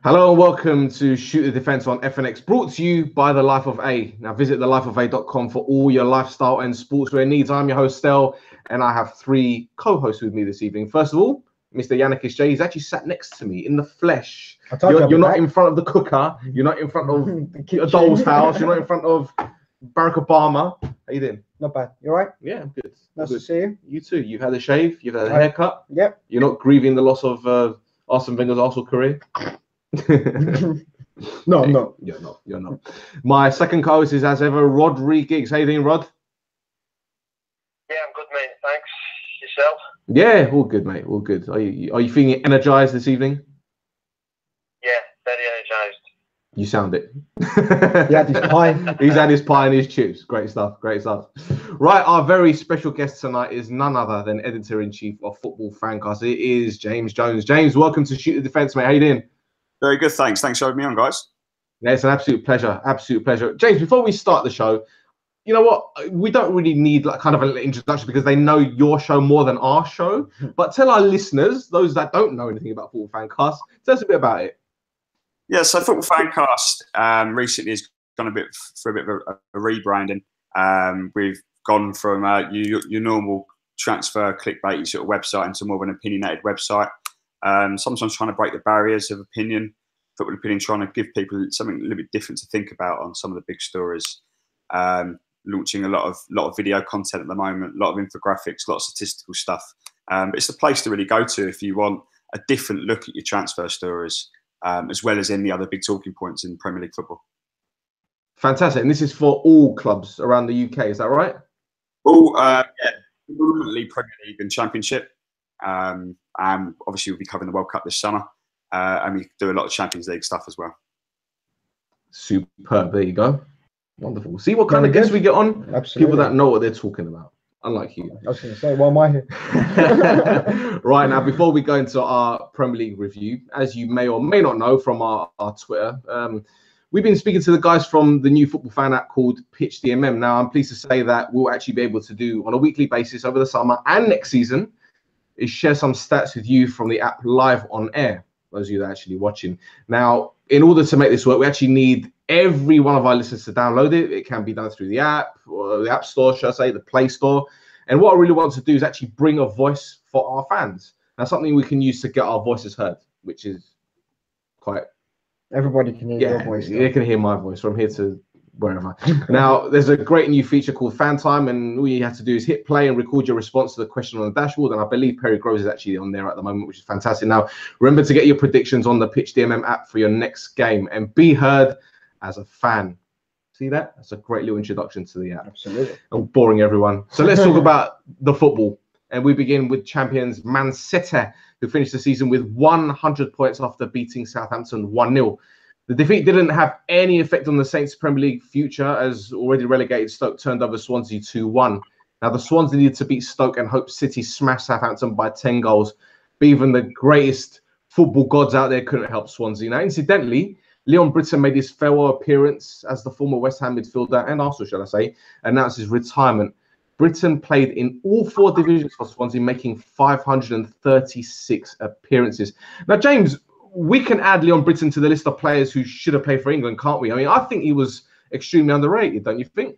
Hello and welcome to Shoot the Defense on FNX, brought to you by The Life of A. Now visit thelifeofa.com for all your lifestyle and sportswear needs. I'm your host, Stel, and I have three co-hosts with me this evening. First of all, Mr. Yiannakis J. He's actually sat next to me in the flesh. You're not in front of the cooker. You're not in front of a doll's house. You're not in front of Barack Obama. How you doing? Not bad. You all right? Yeah, I'm good. Nice to see you. You too. You've had a shave. You've had a haircut. Yep. You're not grieving the loss of Arsene Wenger's Arsenal career. No, I'm not. You're not. My second co-host is, as ever, Rhodri Giggs. How you doing, Rod? Yeah, I'm good, mate. Thanks. Yourself? Yeah, all good, mate. All good. Are you feeling energized this evening? Yeah, very energized. You sound it. He had his pie. He's had his pie and his chips. Great stuff. Great stuff. Right, our very special guest tonight is none other than Editor-in-Chief of Football Fancast. It is James Jones. James, welcome to Shoot the Defense, mate. How you doing? Very good, thanks. Thanks for having me on, guys. Yeah, it's an absolute pleasure. Absolute pleasure. James, before we start the show, you know what? We don't really need like kind of an introduction because they know your show more than our show. But tell our listeners, those that don't know anything about Football Fancast, tell us a bit about it. Yeah, so Football Fancast recently has gone a bit of a rebranding. We've gone from your normal transfer clickbait sort of website into more of an opinionated website. Sometimes trying to break the barriers of football opinion, trying to give people something a little bit different to think about on some of the big stories. Launching a lot of video content at the moment, a lot of infographics, a lot of statistical stuff. But it's the place to really go to if you want a different look at your transfer stories, as well as any other big talking points in Premier League football. Fantastic. And this is for all clubs around the UK, is that right? Yeah, predominantly Premier League and Championship. And obviously we'll be covering the World Cup this summer. And we do a lot of Champions League stuff as well. Superb. There you go. Wonderful. See what kind of guests we get on? Absolutely. People that know what they're talking about. Unlike you. I was going to say, why am I here? Right, now, before we go into our Premier League review, as you may or may not know from our Twitter, we've been speaking to the guys from the new football fan app called Pitch DMM. Now, I'm pleased to say that we'll actually be able to do on a weekly basis over the summer and next season is share some stats with you from the app live on air, those of you that are actually watching. Now, in order to make this work, we actually need every one of our listeners to download it. It can be done through the app or the App Store, should I say, the Play Store. And what I really want to do is actually bring a voice for our fans. Now, something we can use to get our voices heard, which is quite... Everybody can hear your voice. They can hear my voice from here to wherever. Now, there's a great new feature called Fan Time, and all you have to do is hit play and record your response to the question on the dashboard. And I believe Perry Groves is actually on there at the moment, which is fantastic. Now, remember to get your predictions on the Pitch DMM app for your next game and be heard as a fan. See that? That's a great little introduction to the app. Absolutely. I'm boring everyone. So let's talk about the football. And we begin with champions MancItaly, who finished the season with 100 points after beating Southampton 1-0. The defeat didn't have any effect on the Saints' Premier League future, as already relegated Stoke turned over Swansea 2-1. Now, the Swans needed to beat Stoke and hope City smashed Southampton by 10 goals. But even the greatest football gods out there couldn't help Swansea. Now, incidentally, Leon Britton made his farewell appearance as the former West Ham midfielder, and Arsenal, shall I say, announced his retirement. Britton played in all four divisions for Swansea, making 536 appearances. Now, James, we can add Leon Britton to the list of players who should have played for England, can't we? I mean, I think he was extremely underrated, don't you think?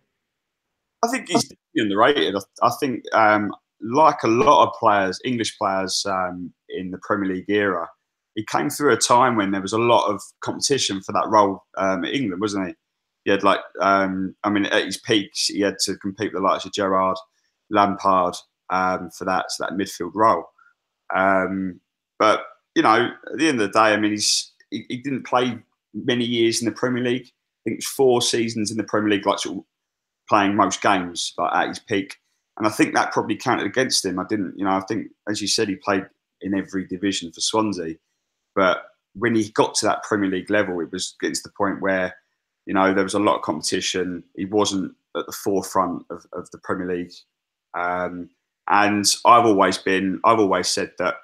I think he's underrated. I think, like a lot of players, English players in the Premier League era, he came through a time when there was a lot of competition for that role at England, wasn't he? He had at his peaks, he had to compete with the likes of Gerrard, Lampard for that midfield role. But you know, at the end of the day, I mean, he didn't play many years in the Premier League. I think it was 4 seasons in the Premier League, like sort of playing most games like at his peak. And I think that probably counted against him. I think, as you said, he played in every division for Swansea. But when he got to that Premier League level, it was getting to the point where, you know, there was a lot of competition. He wasn't at the forefront of the Premier League. And I've always said that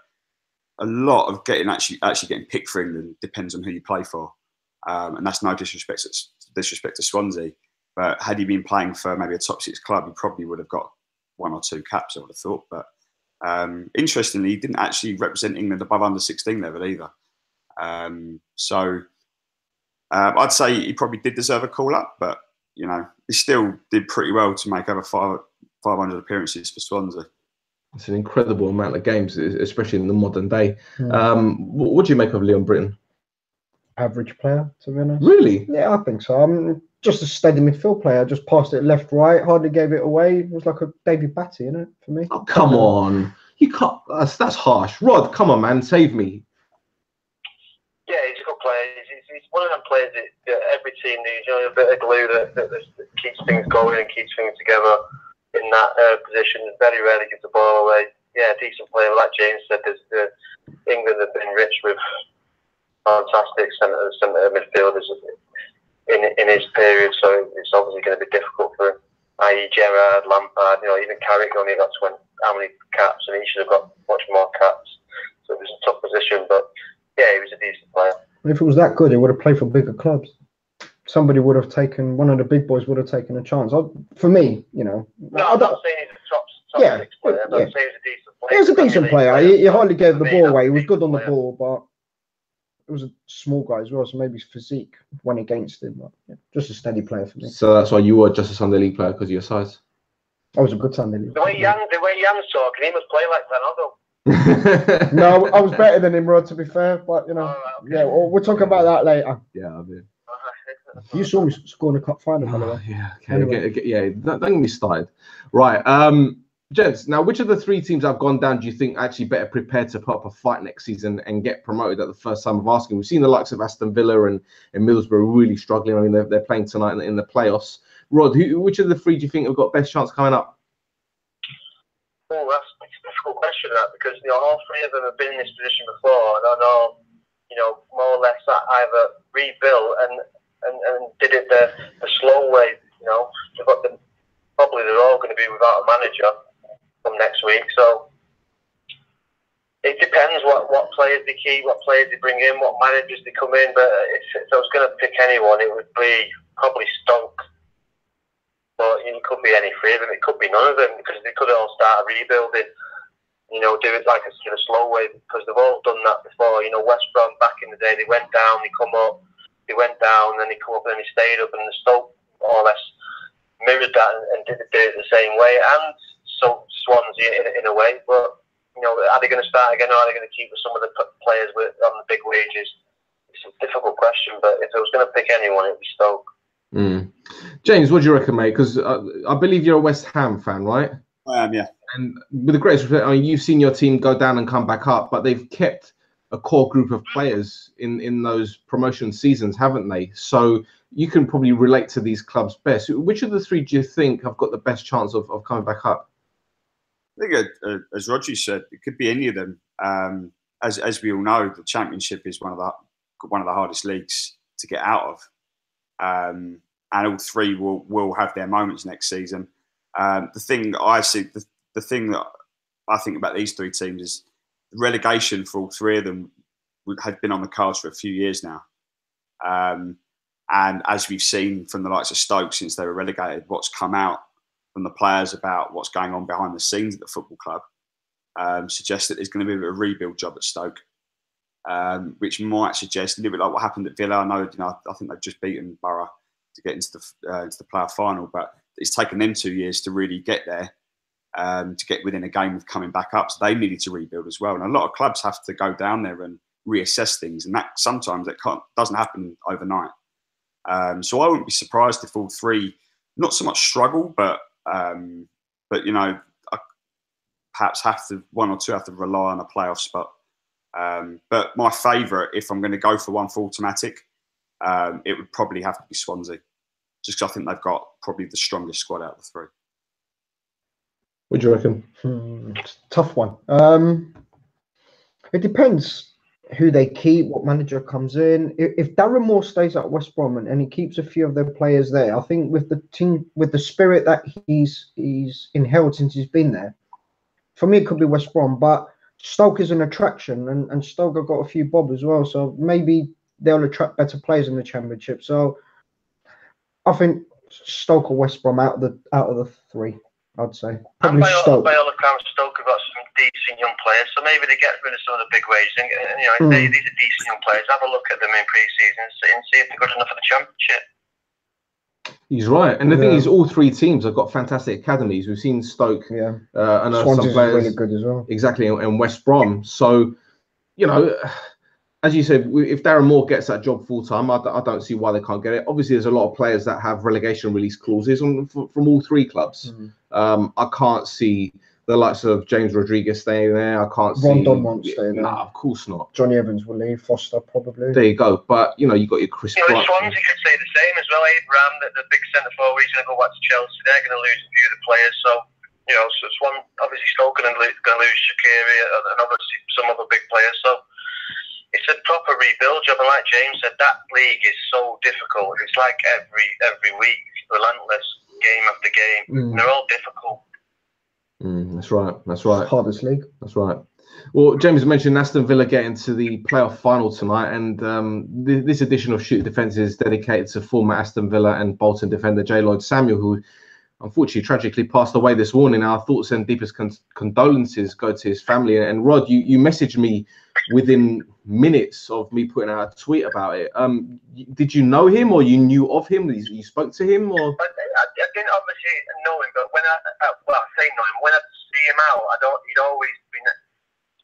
a lot of actually getting picked for England depends on who you play for. And that's no disrespect to Swansea. But had he been playing for maybe a top 6 club, he probably would have got 1 or 2 caps, I would have thought. But interestingly, he didn't actually represent England above under 16 level either. So I'd say he probably did deserve a call up, but you know, he still did pretty well to make over 500 appearances for Swansea. It's an incredible amount of games, especially in the modern day. What do you make of Leon Britton? Average player, to be honest. Really? Yeah, I think so. I'm just a steady midfield player. Just passed it left, right, hardly gave it away. It was like a David Batty, you know, for me. Oh, come on. You can't. That's harsh. Rod, come on, man. Save me. Yeah, he's a good player. He's one of them players that every team needs. You know, a bit of glue that keeps things going and keeps things together in that position. Very rarely gives the ball away. Yeah, decent player. Like James said, England have been rich with fantastic centre midfielders in his period, so it's obviously going to be difficult for him. I.e. Gerrard, Lampard, you know, even Carrick only got how many caps, and he should have got much more caps. So it was a tough position, but yeah, he was a decent player. If it was that good, he would have played for bigger clubs. Somebody would have taken, one of the big boys would have taken a chance. For me, you know. No, I'm not saying he's a top six player. I'm not saying he's a decent player. He was a decent player. He hardly gave the ball away. He was good on the ball, but it was a small guy as well, so maybe his physique went against him. But yeah, just a steady player for me. So that's why you were just a Sunday League player, because of your size? I was a good Sunday League. The way Jan's talking, he must play like Ronaldo. No, I was better than him, Rod, to be fair. But, you know, yeah, we'll talk about that later. Yeah, I mean. You saw me score in the cup final, by the way. Yeah, okay. Anyway. Don't get me started. Right. Gents, now, which of the three teams I've gone down do you think actually better prepared to put up a fight next season and get promoted at the first time of asking? We've seen the likes of Aston Villa and Middlesbrough really struggling. I mean, they're playing tonight in the playoffs. Rod, which of the three do you think have got best chance coming up? Oh, that's a difficult question, that, because you know all three of them have been in this position before, and I know, you know, more or less that either rebuilt and did it the slow way. You know, probably they're all going to be without a manager from next week, so it depends what players they keep, what players they bring in, what managers they come in. But if I was going to pick anyone, it would be probably Stoke. But it could be any three of them. It could be none of them, because they could all start rebuilding. You know, do it like a slow way, because they've all done that before. You know, West Brom back in the day, they went down, they come up, they went down, then they come up, and they stayed up, and the Stoke more or less mirrored that and did it the same way. And so Swansea in a way, but you know, are they going to start again, or are they going to keep some of the players on the big wages? It's a difficult question, but if I was going to pick anyone, it would be Stoke. James, what do you reckon, mate? Because I believe you're a West Ham fan, right? I am, yeah. And with the greatest respect, I mean, you've seen your team go down and come back up, but they've kept a core group of players in those promotion seasons, haven't they? So you can probably relate to these clubs best. Which of the three do you think have got the best chance of coming back up? I think, as Rhodri said, it could be any of them. As we all know, the Championship is one of the hardest leagues to get out of, and all three will have their moments next season. The thing that I think about these three teams is the relegation for all three of them had been on the cards for a few years now. And as we've seen from the likes of Stoke since they were relegated, what's come out from the players about what's going on behind the scenes at the football club suggests that there's going to be a bit of a rebuild job at Stoke, which might suggest a little bit like what happened at Villa. I think they've just beaten Borough to get into the playoff final, but it's taken them 2 years to really get there, to get within a game of coming back up. So they needed to rebuild as well. And a lot of clubs have to go down there and reassess things, and that sometimes doesn't happen overnight. So I wouldn't be surprised if all three, not so much struggle, but you know, perhaps one or two have to rely on a playoff spot. But my favourite, if I'm going to go for one for automatic, it would probably have to be Swansea, just because I think they've got probably the strongest squad out of the three. What do you reckon? It's a tough one. It depends who they keep, what manager comes in. If Darren Moore stays at West Brom and he keeps a few of their players there, I think with the team, with the spirit that he's inherited since he's been there, for me it could be West Brom. But Stoke is an attraction, and Stoke have got a few bob as well, so maybe they'll attract better players in the Championship. So I think Stoke or West Brom out of the three, I'd say. And by all accounts, Stoke have got some decent young players, so maybe they get rid of some of the big wages. And you know, if these are decent young players, have a look at them in pre-season and see if they're good enough for the Championship. He's right, and the thing is, all three teams have got fantastic academies. We've seen Stoke, and some players really good as well. Exactly, and West Brom. So, you know, as you said, if Darren Moore gets that job full time, I don't see why they can't get it. Obviously, there's a lot of players that have relegation release clauses from all three clubs. I can't see the likes of James Rodriguez staying there. I can't see. Rondon won't stay there. Nah, of course not. Johnny Evans will leave. Foster probably. There you go. But you know, you got your Chris. Swansea could say the same as well. Abraham, the big centre forward, he's going to go back to Chelsea. They're going to lose a few of the players. So you know, obviously Stoke going to lose Shaqiri and obviously some other big players. So it's a proper rebuild job. And like James said, that league is so difficult. It's like every week, relentless, game after game. And they're all difficult. That's right. Hardest league. That's right. Well, James mentioned Aston Villa getting to the playoff final tonight, and this edition of Shoot Defence is dedicated to former Aston Villa and Bolton defender Jlloyd Samuel, who unfortunately tragically passed away this morning. Our thoughts and deepest condolences go to his family. And Rod, you messaged me within minutes of me putting out a tweet about it. Did you know him, or you knew of him? You spoke to him, or? I didn't obviously know him, but when I say know him, when I see him out, he'd always been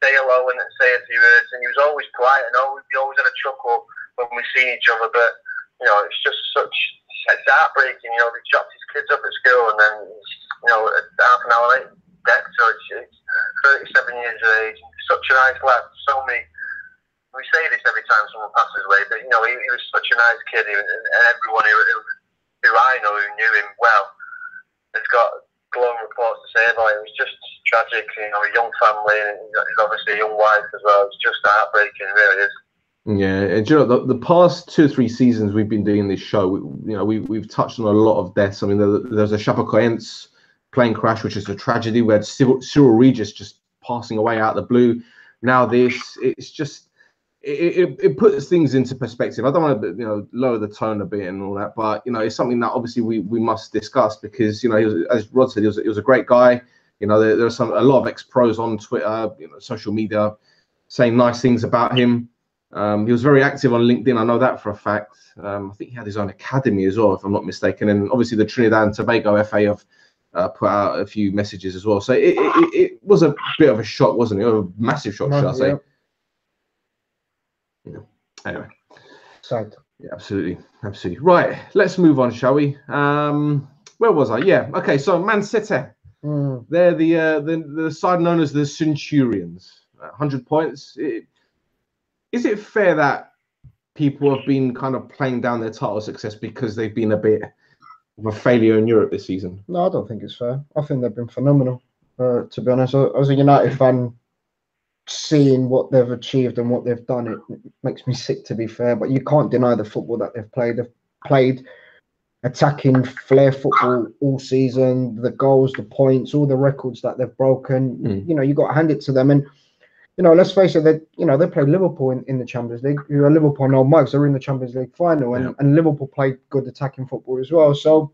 say hello and say a few words, and he was always polite, and we always had a chuckle when we seen each other. But you know, it's just it's heartbreaking. You know, he dropped his kids up at school, and then you know, half an hour later, dead. So it's 37 years of age. Such a nice lad. So many. We say this every time someone passes away, but you know, he was such a nice kid, and everyone who I know who knew him well has got glowing reports to say about him. It was just tragic, you know, a young family, and he's obviously a young wife as well. It's just heartbreaking, it really is. Yeah, and you know, the past 2 or 3 seasons we've been doing this show, we've touched on a lot of deaths. I mean, there's a Chapecoense plane crash, which is a tragedy. We had Cyril Regis just passing away out of the blue. Now it's just. It puts things into perspective. I don't want to, lower the tone a bit and all that, but it's something that obviously we must discuss because he was, as Rod said, he was a great guy. There are a lot of ex-pros on Twitter, social media, saying nice things about him. He was very active on LinkedIn. I know that for a fact. I think he had his own academy as well, if I'm not mistaken. And obviously the Trinidad and Tobago FA have put out a few messages as well. So it was a bit of a shock, wasn't it? A massive shock, should I say? Anyway, sad. Yeah, absolutely. Right, let's move on, shall we? Where was I? Yeah, okay. So MancItaly, they're the side known as the Centurions. 100 points. Is it fair that people have been kind of playing down their title success because they've been a bit of a failure in Europe this season? No, I don't think it's fair. I think they've been phenomenal. To be honest, as a United fan, seeing what they've achieved and what they've done, it makes me sick, to be fair. But you can't deny the football that they've played. They've played attacking flair football all season. The goals, the points, all the records that they've broken. You got to hand it to them. And let's face it, they played Liverpool in the Champions League. Liverpool and old mugs are in the Champions League final, and Liverpool played good attacking football as well. So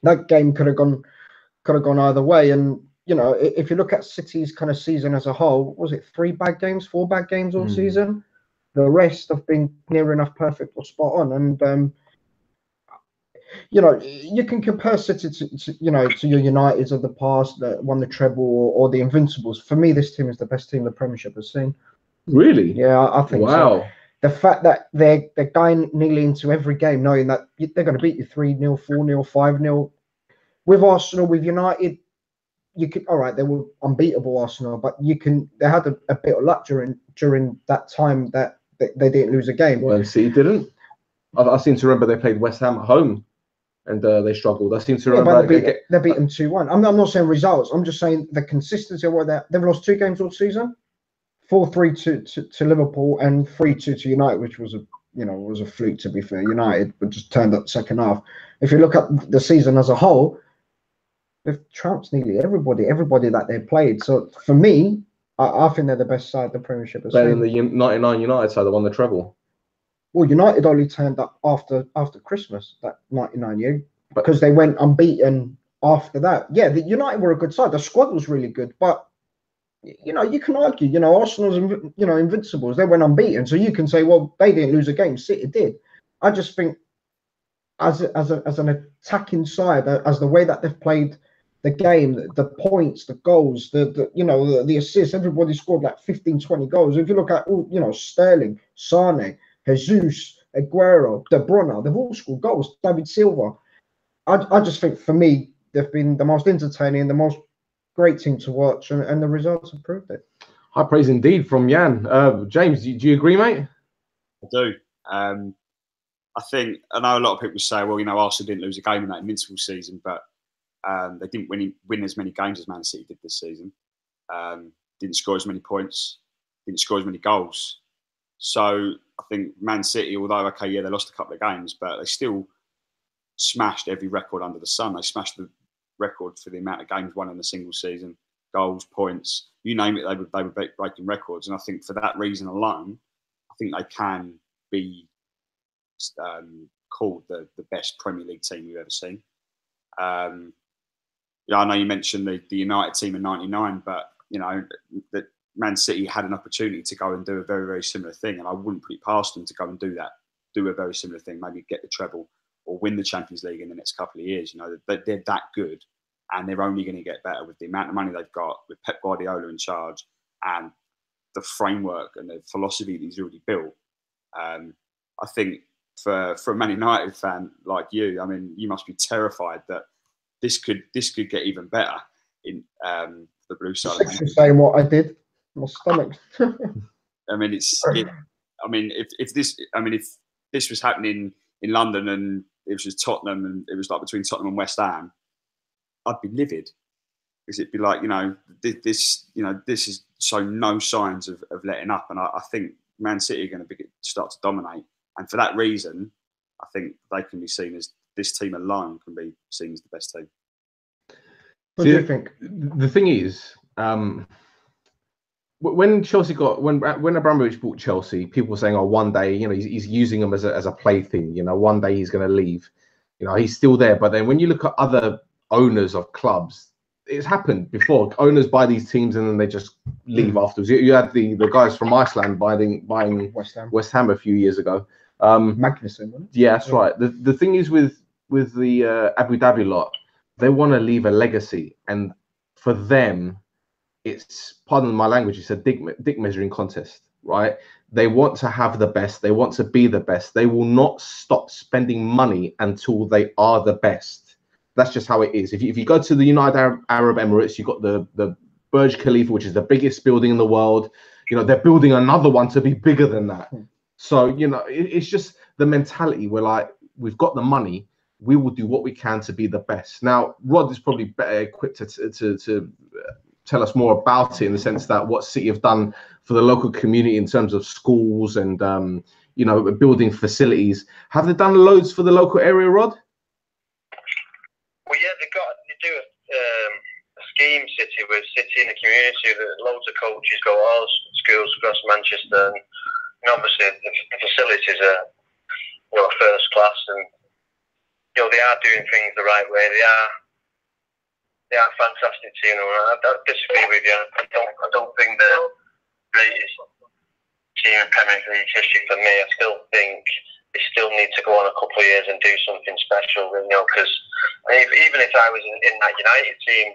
that game could have gone either way. And if you look at City's kind of season as a whole, was it 4 bad games all season? The rest have been near enough perfect or spot on. And, you can compare City to your Uniteds of the past that won the treble or the Invincibles. For me, this team is the best team the Premiership has seen. Really? Yeah, I think so. The fact that they're going nearly into every game knowing that they're going to beat you 3-0, 4-0, 5-0. With Arsenal, with United, they were unbeatable, Arsenal, but they had a bit of luck during that time that they didn't lose a game. Well, City didn't. I seem to remember they played West Ham at home and they struggled. I seem to remember they beat them 2-1. I'm not saying results. I'm just saying the consistency of what they've lost 2 games all season, 4-3 to Liverpool and 3-2 to United, which was a fluke, to be fair. United just turned up second half. If you look at the season as a whole, they've trounced nearly everybody that they've played. So for me, I think they're the best side the Premiership has better than the 99 United side that won the treble. Well, United only turned up after Christmas, that 99 year, because they went unbeaten after that. Yeah, the United were a good side. The squad was really good, but you know, you can argue, you know, Arsenal's, you know, invincibles. They went unbeaten. So you can say, well, they didn't lose a game. City did. I just think as an attacking side, as the way that they've played the game, the points, the goals, the assists, everybody scored like 15, 20 goals. If you look at, you know, Sterling, Sane, Jesus, Aguero, De Bruyne, they've all scored goals. David Silva. I just think for me, they've been the most entertaining, the most great team to watch, and the results have proved it. High praise indeed from Jan. James, do you agree, mate? I do. I think, I know a lot of people say, well, you know, Arsenal didn't lose a game in that invincible season, but they didn't win as many games as Man City did this season. Didn't score as many points, didn't score as many goals. So I think Man City, although, okay, yeah, they lost a couple of games, but they still smashed every record under the sun. They smashed the record for the amount of games won in a single season, goals, points, you name it, they were breaking records. And I think for that reason alone, I think they can be called the best Premier League team we've ever seen. Yeah, I know you mentioned the United team in '99, but you know that Man City had an opportunity to go and do a very, very similar thing, and I wouldn't put it past them to go and do a very similar thing, maybe get the treble or win the Champions League in the next couple of years. You know, they're that good, and they're only going to get better with the amount of money they've got, with Pep Guardiola in charge, and the framework and the philosophy that he's already built. I think for a Man United fan like you, I mean, you must be terrified that this could get even better in the blue side. It's the same what I did. My stomach. I mean, if this was happening in London and it was just Tottenham and it was like between Tottenham and West Ham, I'd be livid, because it'd be like, you know, this is so no signs of letting up, and I think Man City are going to start to dominate, and for that reason, I think they can be seen as, this team alone can be seen as the best team. What do you think? The thing is, when Chelsea when Abramovich bought Chelsea, people were saying, "Oh, one day, you know, he's using them as a plaything. You know, one day he's going to leave. You know, he's still there." But then when you look at other owners of clubs, it's happened before. Owners buy these teams and then they just leave afterwards. You had the guys from Iceland buying West Ham a few years ago. Magnuson, wasn't it? Yeah, that's right. The thing is with the Abu Dhabi lot, they want to leave a legacy, and for them, it's, pardon my language, it's a dick measuring contest, right? They want to have the best. They want to be the best. They will not stop spending money until they are the best. That's just how it is. If you go to the United Arab Emirates, you've got the Burj Khalifa, which is the biggest building in the world. You know, they're building another one to be bigger than that. So, you know, it's just the mentality. We're like, we've got the money. We will do what we can to be the best. Now, Rod is probably better equipped to tell us more about it, in the sense that what City have done for the local community in terms of schools and, you know, building facilities. Have they done loads for the local area, Rod? Well, yeah, they do a scheme, City, with City in the community. Loads of coaches go to all schools across Manchester, and obviously the facilities are, you know, first class, and you know, they are doing things the right way. They are fantastic team. I disagree with you. I don't think the greatest team in Premier League history for me. I still think they still need to go on a couple of years and do something special, you know, because even if I was in that United team,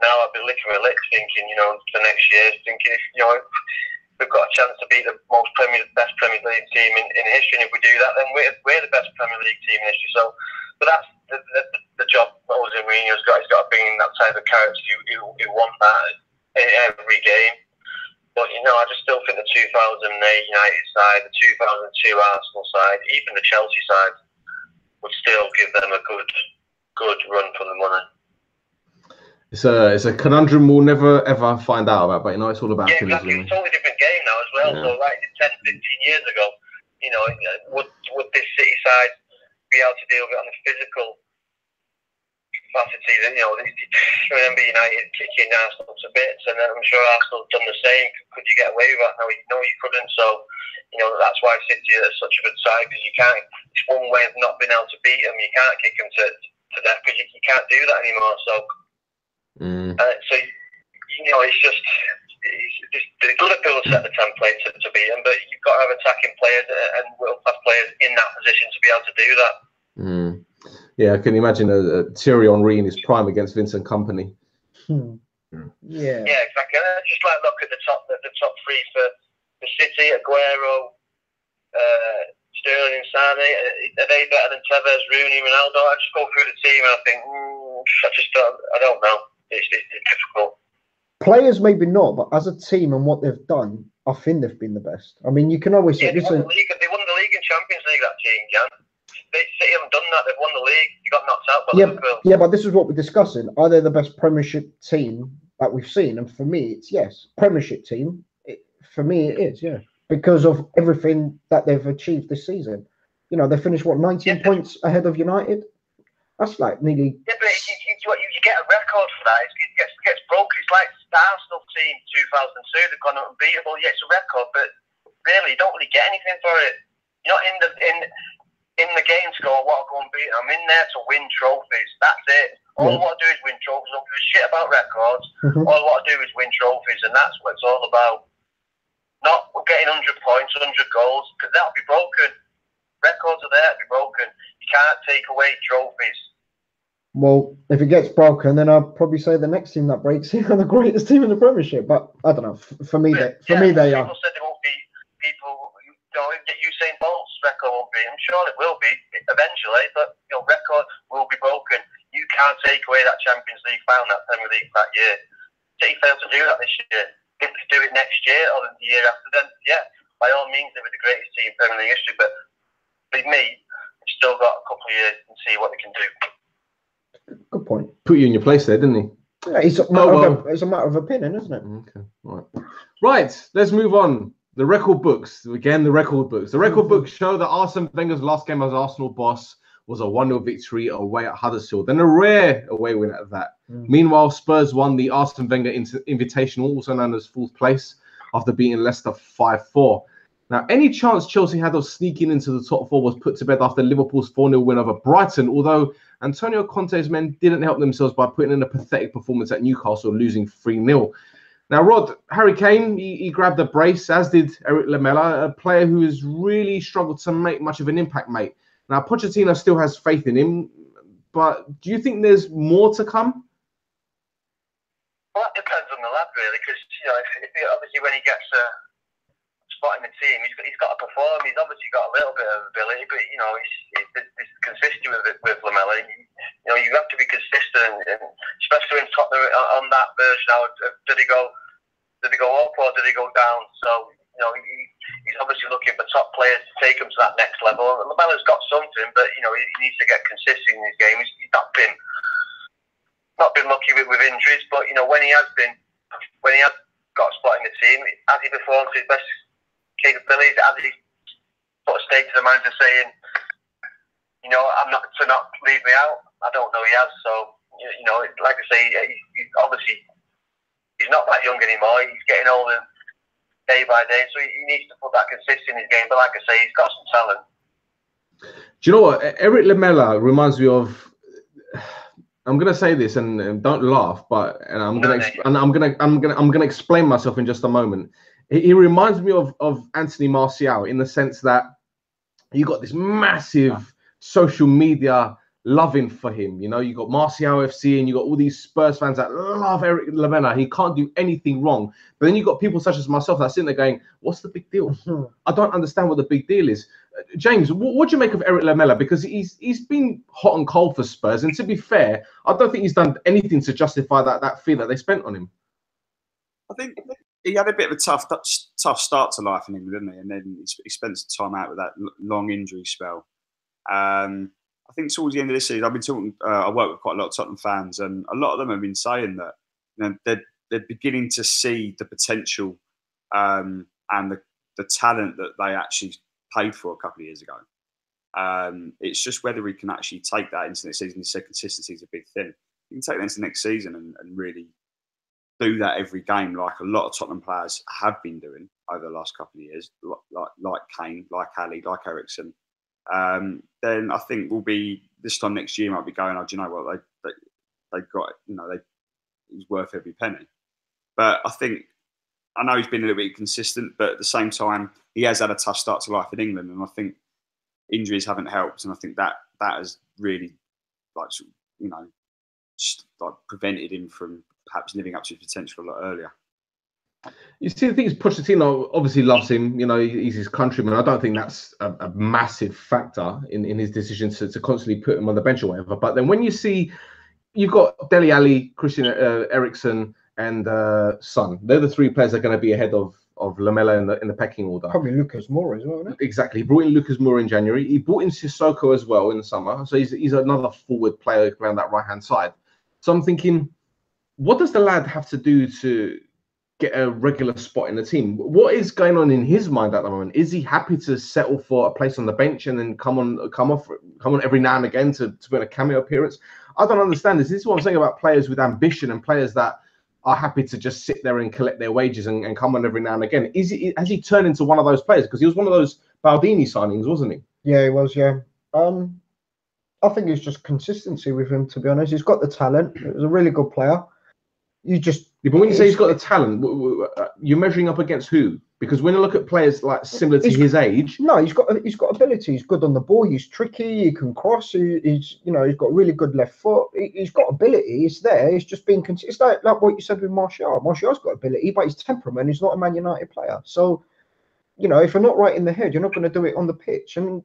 now I'd be licking my lips thinking, you know, for next year, thinking, if, you know, we've got a chance to be the best Premier League team in history, and if we do that, then we're the best Premier League team in history. So, but that's the job that Jose Mourinho's got. He's got to bring in that type of character who want that in every game. But, you know, I just still think the 2008 United side, the 2002 Arsenal side, even the Chelsea side, would still give them a good run for the money. It's a conundrum we'll never ever find out about, but you know, it's all about Exactly. It's a totally different game now as well. Yeah. So, like 10, 15 years ago, you know, would this City side be able to deal with it on the physical capacity? You know, I remember United kicking Arsenal to bits, and I'm sure Arsenal have done the same. Could you get away with that? No, you couldn't. So, you know, that's why City are such a good side, because you can't. It's one way of not being able to beat them. You can't kick them to death, because you can't do that anymore. So, so you know, it's just Liverpool set the template to beat them, but you've got to have attacking players and world-class players in that position to be able to do that. Yeah, I can imagine a Thierry Henry in his prime against Vincent Kompany. Yeah, exactly. Just like look at the top three for City: Aguero, Sterling, and Sané. Are they better than Tevez, Rooney, Ronaldo? I just go through the team and I think, I don't know. It's difficult. Players maybe not, but as a team and what they've done, I think they've been the best. I mean, you can always say, they won the league and Champions League, that team, Jan. City haven't done that. They've won the league. They got knocked out by Liverpool. Yeah, but this is what we're discussing. Are they the best Premiership team that we've seen? And for me, it's yes. Premiership team, for me, it is, yeah. Because of everything that they've achieved this season. You know, they finished, 19 points ahead of United? That's like nearly... Yeah, but you get a record for that. It gets broken. It's like the Arsenal team 2002. They've gone unbeatable. Yeah, it's a record, but really, you don't really get anything for it. You're not in the game to go, what, go and beat them. I'm in there to win trophies. That's it. All I want to do is win trophies. I don't give a shit about records. All I want to do is win trophies, and that's what it's all about. Not getting 100 points, 100 goals, because that'll be broken. Records are there to be broken. You can't take away trophies. Well, if it gets broken, then I'll probably say the next team that breaks are the greatest team in the Premiership. But I don't know. For me, they are. People said they won't be. Usain Bolt's record won't be. I'm sure it will be eventually, but record will be broken. You can't take away that Champions League final, that Premier League that year. City failed to do that this year. If they do it next year or the year after, then by all means they were the greatest team in Premier League history. But with me, they've still got a couple of years and see what they can do. Good point. Put you in your place there, didn't he? Yeah, it's a matter of opinion, isn't it? Okay, right. Let's move on. The record books. Again, the record books. The record books show that Arsene Wenger's last game as Arsenal boss was a 1-0 victory away at Huddersfield, and a rare away win at that. Meanwhile, Spurs won the Arsene Wenger Invitational, also known as fourth place, after beating Leicester 5-4. Now, any chance Chelsea had of sneaking into the top four was put to bed after Liverpool's 4-0 win over Brighton, although Antonio Conte's men didn't help themselves by putting in a pathetic performance at Newcastle, losing 3-0. Now, Rod, Harry Kane, he grabbed a brace, as did Eric Lamela, a player who has really struggled to make much of an impact, mate. Now, Pochettino still has faith in him, but do you think there's more to come? Well, that depends on the lad, really, because obviously when he gets a spot in the team, he's got to perform. He's obviously got a little bit of ability, but he's consistent with Lamela. You have to be consistent, and especially when Tottenham on that version. Now, did he go up or did he go down? So he's obviously looking for top players to take him to that next level. Lamela's got something, but he needs to get consistent in his game. He's not been lucky with injuries, but when he has got a spot in the team, has he performed to his best capabilities? Has he put a stake to the manager saying, I'm not to not leave me out? I don't know. He has. So like I say, he's not that young anymore. He's getting older day by day, so he needs to put that consistency in his game. But like I say, he's got some talent. Do you know what? Eric Lamela reminds me of. I'm gonna say this and don't laugh, but I'm gonna explain myself in just a moment. He reminds me of Anthony Martial in the sense that you got this massive social media loving for him. You got Martial FC and you got all these Spurs fans that love Eric Lamela. He can't do anything wrong. But then you got people such as myself that are sitting there going, "What's the big deal? I don't understand what the big deal is." James, what do you make of Eric Lamela? Because he's been hot and cold for Spurs, and to be fair, I don't think he's done anything to justify that fee that they spent on him. I think he had a bit of a tough start to life in England, didn't he? And then he spent some time out with that long injury spell. I think towards the end of this season, I've been talking. I work with quite a lot of Tottenham fans, and a lot of them have been saying that they're beginning to see the potential and the talent that they actually paid for a couple of years ago. It's just whether we can actually take that into next season. He said consistency is a big thing. You can take that into next season and really do that every game, like a lot of Tottenham players have been doing over the last couple of years, like Kane, like Ali, like Eriksen. Then I think we'll be this time next year might be going, oh, do you know what, they got it, he's worth every penny. But I think I know he's been a little bit inconsistent, but at the same time, he has had a tough start to life in England, and I think injuries haven't helped, and I think that has really, like, prevented him from perhaps living up to his potential a lot earlier. You see, the thing is, Pochettino obviously loves him. He's his countryman. I don't think that's a massive factor in his decision to constantly put him on the bench or whatever. But then when you see, you've got Dele Alli, Christian Eriksen, and Son. They're the three players that are going to be ahead of Lamela in the pecking order. Probably Lucas Moura as well, isn't it? Exactly. He brought in Lucas Moura in January. He brought in Sissoko as well in the summer. So he's another forward player playing that right-hand side. So I'm thinking, what does the lad have to do to get a regular spot in the team? What is going on in his mind at the moment? Is he happy to settle for a place on the bench and then come on every now and again to win a cameo appearance? I don't understand this. This is what I'm saying about players with ambition and players that are happy to just sit there and collect their wages and come on every now and again. Has he turned into one of those players? Because he was one of those Baldini signings, wasn't he? Yeah, he was, yeah. I think it's just consistency with him, to be honest. He's got the talent. He was a really good player. But when you say he's got the talent, you're measuring up against who? Because when you look at players like similar to his age, no, he's got ability. He's good on the ball. He's tricky. He can cross. He's got really good left foot. He's got ability. It's there. It's just being consistent. It's like what you said with Martial. Martial's got ability, but his temperament. He's not a Man United player. So, if you're not right in the head, you're not going to do it on the pitch. And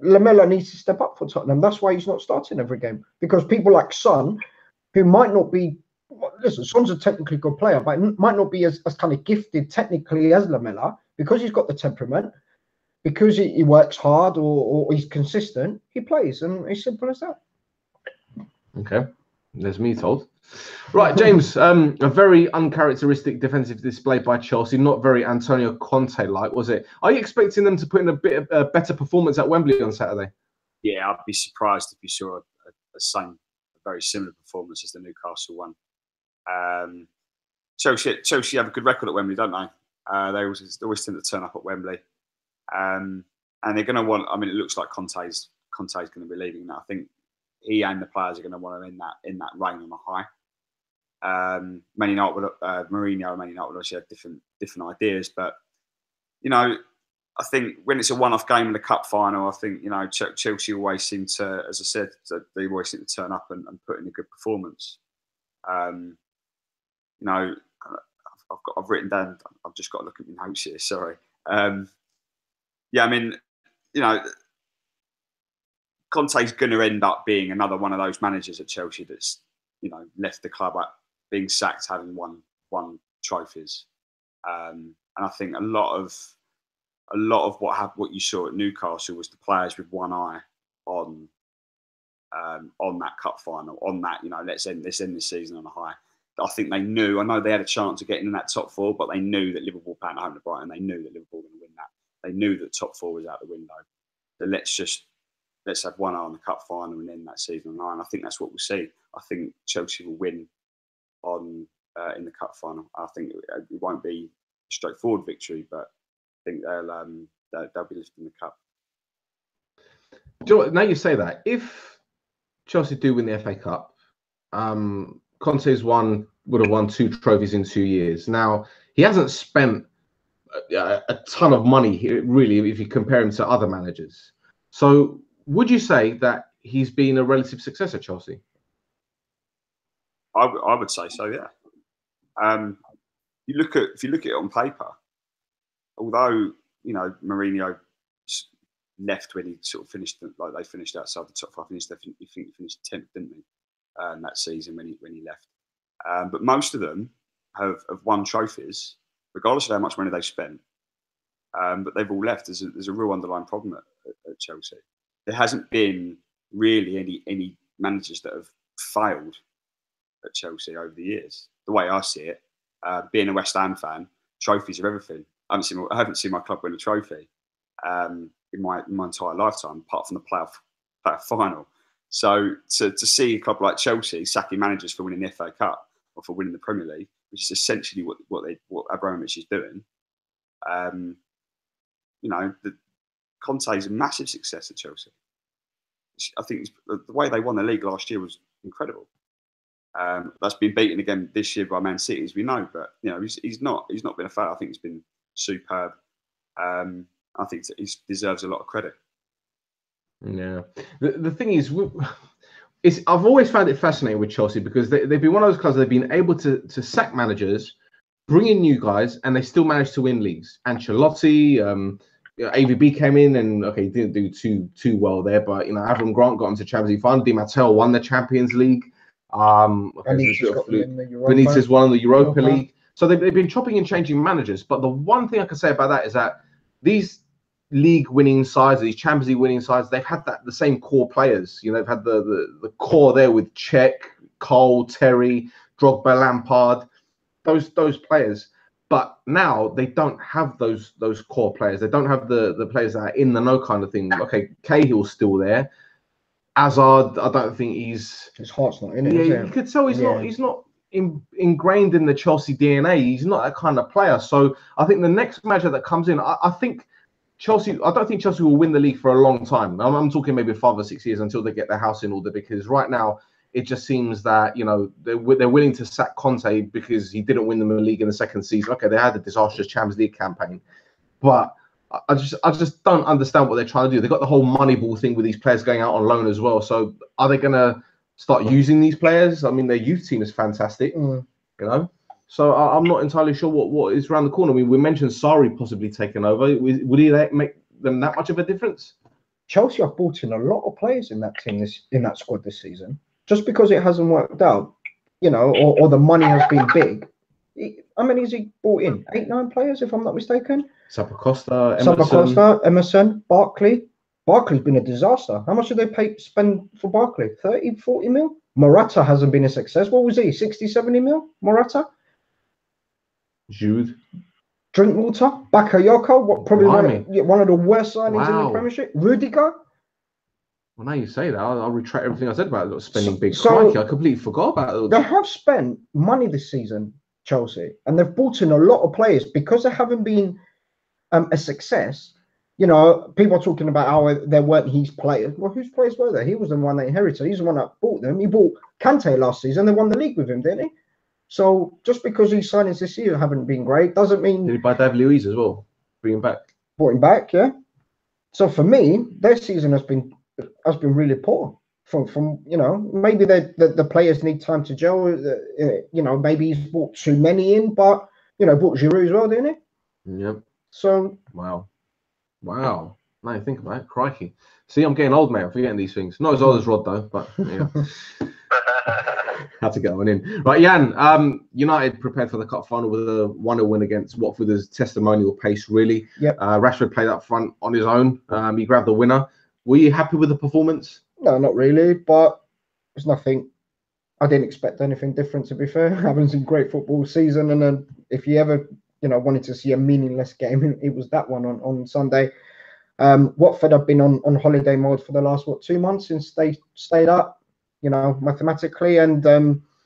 Lamela needs to step up for Tottenham. That's why he's not starting every game, because people like Son, who might not be. Listen, Son's a technically good player, but might not be as kind of gifted technically as Lamela, because he's got the temperament, because he works hard or he's consistent, he plays, and it's simple as that. Okay, there's me told. Right, James, a very uncharacteristic defensive display by Chelsea, not very Antonio Conte-like, was it? Are you expecting them to put in a better performance at Wembley on Saturday? Yeah, I'd be surprised if you saw a very similar performance as the Newcastle one. Chelsea have a good record at Wembley, don't they? They always tend to turn up at Wembley, and they're going to want. I mean, it looks like Conte's going to be leaving. Now, I think he and the players are going to want him in that reign on a high. Man United, Mourinho and Man United obviously have different ideas, but I think when it's a one-off game in the cup final, I think Chelsea always seem to, as I said, they always seem to turn up and put in a good performance. I've written down. I've just got to look at my notes here. Sorry. Yeah, I mean, Conte's going to end up being another one of those managers at Chelsea that's left the club being sacked, having won trophies. And I think a lot of what you saw at Newcastle was the players with one eye on that cup final, on that let's end this season on a high. I think they knew. I know they had a chance of getting in that top four, but they knew that Liverpool playing at home to Brighton. They knew that Liverpool were going to win that. They knew that top four was out the window. So let's have one eye on the cup final and end that season on high. And I think that's what we'll see. I think Chelsea will win in the cup final. I think it won't be a straightforward victory, but I think they'll be lifting the cup. Do you know what, now you say that, if Chelsea do win the FA Cup, Conte's would have won 2 trophies in 2 years. Now, he hasn't spent a ton of money here, really, if you compare him to other managers. So would you say that he's been a relative success at Chelsea? I would say so, yeah. If you look at it on paper, although Mourinho left when he sort of finished, they finished outside the top 5. He finished 10th, didn't he? That season when he left. But most of them have won trophies, regardless of how much money they've spent. But they've all left. There's a real underlying problem at Chelsea. There hasn't been really any managers that have failed at Chelsea over the years. The way I see it, being a West Ham fan, trophies are everything. I haven't seen my club win a trophy in my entire lifetime, apart from the playoff final. So to see a club like Chelsea sacking managers for winning the FA Cup or for winning the Premier League, which is essentially what Abramovich is doing, Conte is a massive success at Chelsea. I think the way they won the league last year was incredible. That's been beaten again this year by Man City, as we know. But he's not been a failure. I think he's been superb. I think he deserves a lot of credit. Yeah. The thing is, I've always found it fascinating with Chelsea because they've been one of those clubs they've been able to sack managers, bring in new guys, and they still manage to win leagues. Ancelotti, AVB came in and he didn't do too well there, but Avram Grant got him to Champions League final. Di Matteo won the Champions League. Benitez won the Europa League. So they've been chopping and changing managers. But the one thing I can say about that is that these league winning sides, these Champions League winning sides, they've had the same core players. They've had the core there with Cech, Cole, Terry, Drogba, Lampard, those players. But now they don't have those core players. They don't have the players that are in the know kind of thing. Okay, Cahill's still there. Hazard, I don't think his heart's not in it. Yeah, you could tell he's not ingrained in the Chelsea DNA. He's not that kind of player. So I think the next manager that comes in, I think Chelsea. I don't think Chelsea will win the league for a long time. I'm talking maybe 5 or 6 years until they get their house in order. Because right now it just seems that they're willing to sack Conte because he didn't win them the league in the second season. Okay, they had a disastrous Champions League campaign, but I just don't understand what they're trying to do. They've got the whole Moneyball thing with these players going out on loan as well. So are they going to start using these players? I mean, their youth team is fantastic, So I'm not entirely sure what is around the corner. I mean, we mentioned Sarri possibly taking over. Would he make them that much of a difference? Chelsea have brought in a lot of players in that team, in that squad this season. Just because it hasn't worked out, or the money has been big. How many has he brought in? 8, 9 players, if I'm not mistaken. Sappacosta, Emerson, Barkley. Barkley's been a disaster. How much did they spend for Barkley? 30, 40 mil? Morata hasn't been a success. What was he? 60, 70 mil? Morata? Jude. Drinkwater? Bakayoko? Probably one of the worst signings in the Premiership. Rudiger? Well, now you say that, I'll retract everything I said about spending big. Crikey, I completely forgot about it. They have spent money this season, Chelsea, and they've brought in a lot of players because they haven't been a success. People are talking about how there weren't his players. Well, whose players were there? He was the one that inherited. He's the one that bought them. He bought Kante last season. They won the league with him, didn't he? So just because his signings this year haven't been great doesn't mean. Did he buy David Luiz as well? Bring him back. Brought him back, yeah. So for me, their season has been really poor. From maybe the players need time to gel. Maybe he's brought too many in, but brought Giroud as well, didn't he? Yep. So wow. Now you think about it, crikey. See, I'm getting old, mate. I'm forgetting these things. Not as old as Rod though, but yeah. Had to get one in. Right, Jan. United prepared for the cup final with a 1-0 win against Watford as testimonial pace. Really. Yep. Rashford played up front on his own. He grabbed the winner. Were you happy with the performance? No, not really, but it's nothing. I didn't expect anything different, to be fair. Having some great football season, and then if you ever, wanted to see a meaningless game, it was that one on Sunday. Watford have been on holiday mode for the last 2 months since they stayed up, mathematically, and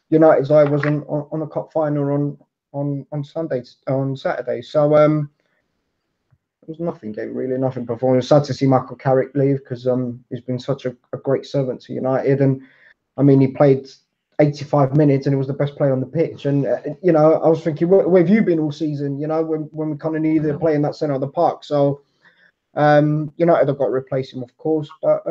United's eye was on a cup final on Saturday. So it was nothing game, really, nothing performance. Sad to see Michael Carrick leave because he's been such a great servant to United. And I mean, he played 85 minutes and he was the best player on the pitch. And, I was thinking, where have you been all season, when we kind of needed to play in that centre of the park? So United have got to replace him, of course. But